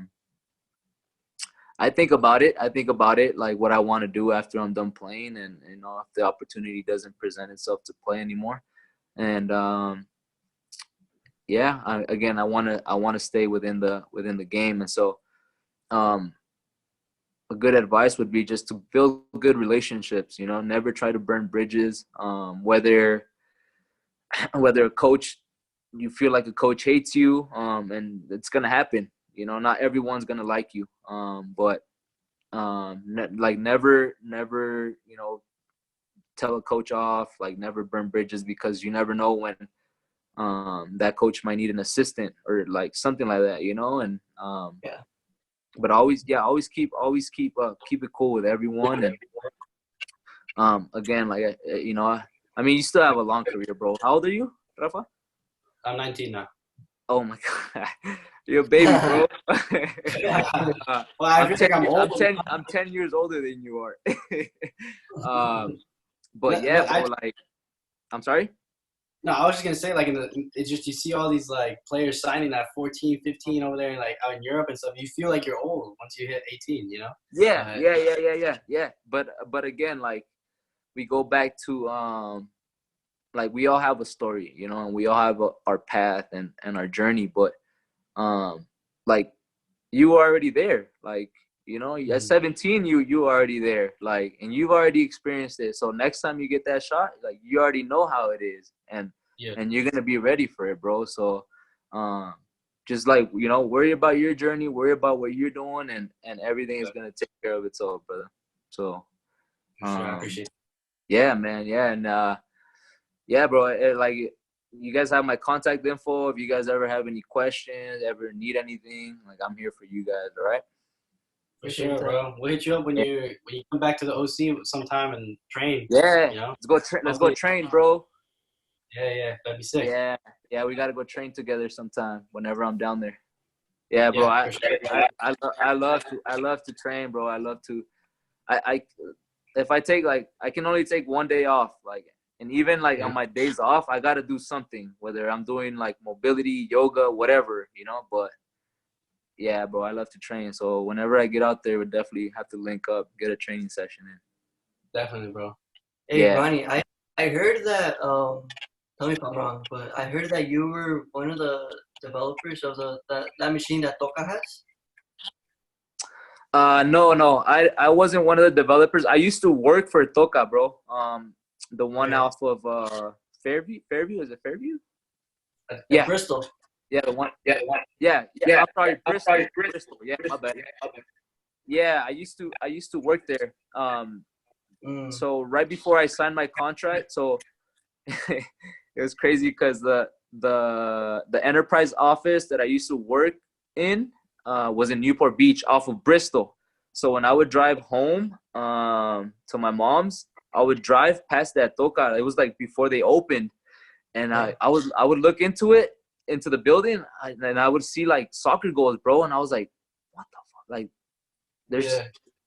think about it like what I want to do after I'm done playing, and you know, if the opportunity doesn't present itself to play anymore. And I want to stay within the game. And so a good advice would be just to build good relationships, you know, never try to burn bridges. Whether a coach, you feel like a coach hates you, and it's going to happen, you know, not everyone's going to like you. But never, you know, tell a coach off, like never burn bridges, because you never know when that coach might need an assistant or like something like that, you know. And but always keep it cool with everyone. And again, like, you know, I mean, you still have a long career, bro. How old are you, Rafa? I'm 19 now. Oh my God, you're a baby, bro. Well, I feel like I'm old. I'm 10 years older than you are. But yeah, bro, like, I'm sorry? No, I was just going to say, like, it's just, you see all these, like, players signing at 14, 15 over there, like, out in Europe and stuff. You feel like you're old once you hit 18, you know? Yeah. But again, like, we go back to, like, we all have a story, you know, and we all have our path and our journey. But, like, you were already there. Like, you know, at 17, you already there, like, and you've already experienced it. So next time you get that shot, like, you already know how it is, and you're gonna be ready for it, bro. So, just, like, you know, worry about your journey, worry about what you're doing, and everything is gonna take care of itself, brother. So, sure, I appreciate it. Yeah, man, yeah, and yeah, bro, like, you guys have my contact info. If you guys ever have any questions, ever need anything, like, I'm here for you guys. All right. For sure, bro. We'll hit you up when you come back to the OC sometime and train. Yeah, you know? Let's go train, bro. Yeah, that'd be sick. Yeah, we gotta go train together sometime whenever I'm down there. Yeah, bro. I love to train, bro. I love to. If I take, like, I can only take one day off, like, and even, like, on my days off, I gotta do something, whether I'm doing, like, mobility, yoga, whatever, you know. But yeah, bro, I love to train. So whenever I get out there, we'll definitely have to link up, get a training session in. Definitely, bro. Hey, Ronnie, I heard that, tell me if I'm wrong, but I heard that you were one of the developers of that machine that Toca has? No, I wasn't one of the developers. I used to work for Toca, bro. The one off of Fairview. Is it Fairview? Yeah, Bristol. Yeah, the one. Yeah. I'm sorry, Bristol. Yeah, my bad. Yeah, I used to work there. So right before I signed my contract, so it was crazy because the enterprise office that I used to work in was in Newport Beach off of Bristol. So when I would drive home to my mom's, I would drive past that Toca. It was like before they opened, and I would look into the building, and I would see, like, soccer goals, bro. And I was like, what the fuck? Like, there's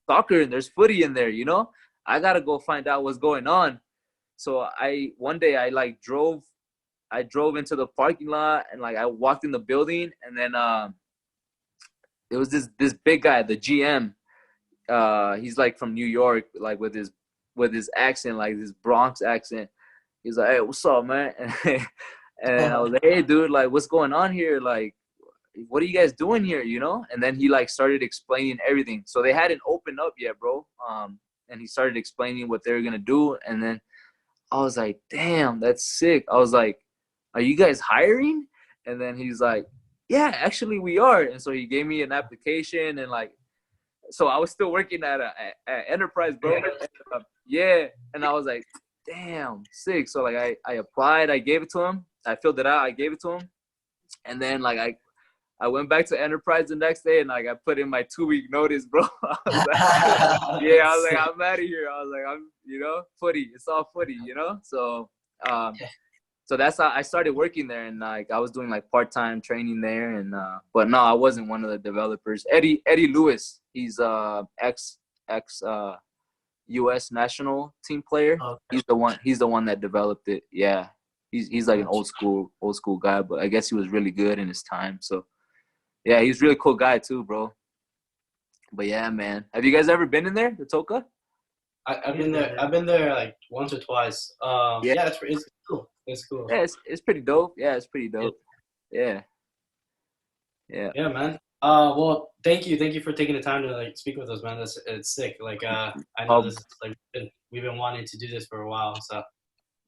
soccer and there's footy in there, you know? I got to go find out what's going on. So one day I drove into the parking lot, and, like, I walked in the building, and then it was this big guy, the GM. He's, like, from New York, like, with his accent, like this Bronx accent. He's like, hey, what's up, man? And I was like, hey, dude, like, what's going on here? Like, what are you guys doing here, you know? And then he like started explaining everything. So they hadn't opened up yet, bro. And he started explaining what they were gonna do. And then I was like, damn, that's sick. I was like, are you guys hiring? And then he's like, yeah, actually we are. And so he gave me an application, and like, so I was still working at Enterprise, bro. Yeah. And I was like, damn, sick. So like I applied, I gave it to him. I filled it out, I gave it to him. And then like I went back to Enterprise the next day, and like I put in my 2-week notice, bro. I was like, yeah, I was like, I'm out of here. I was like, I'm, you know, footy. It's all footy, you know? So so that's how I started working there, and like I was doing like part-time training there, and but no, I wasn't one of the developers. Eddie Lewis, he's ex US national team player. Okay. He's the one that developed it. Yeah. He's like an old school guy, but I guess he was really good in his time. So yeah, he's a really cool guy too, bro. But yeah, man. Have you guys ever been in there, the Toka? I've been there. I've been there like once or twice. Yeah, it's cool. It's cool. Yeah, it's pretty dope. Yeah, it's pretty dope. Yeah. Yeah. Yeah, man. Well, thank you for taking the time to like speak with us, man. It's sick. Like, I know this is like we've been wanting to do this for a while. So.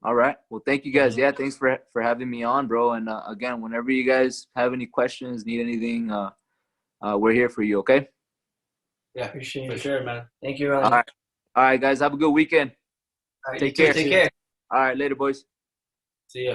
All right. Well, thank you guys. Yeah, thanks for having me on, bro. And again, whenever you guys have any questions, need anything, we're here for you. Okay. Yeah, appreciate it. For sure, man. Thank you, Rony. All right, guys. Have a good weekend. All right, Take care. Take care. All right, later, boys. See ya.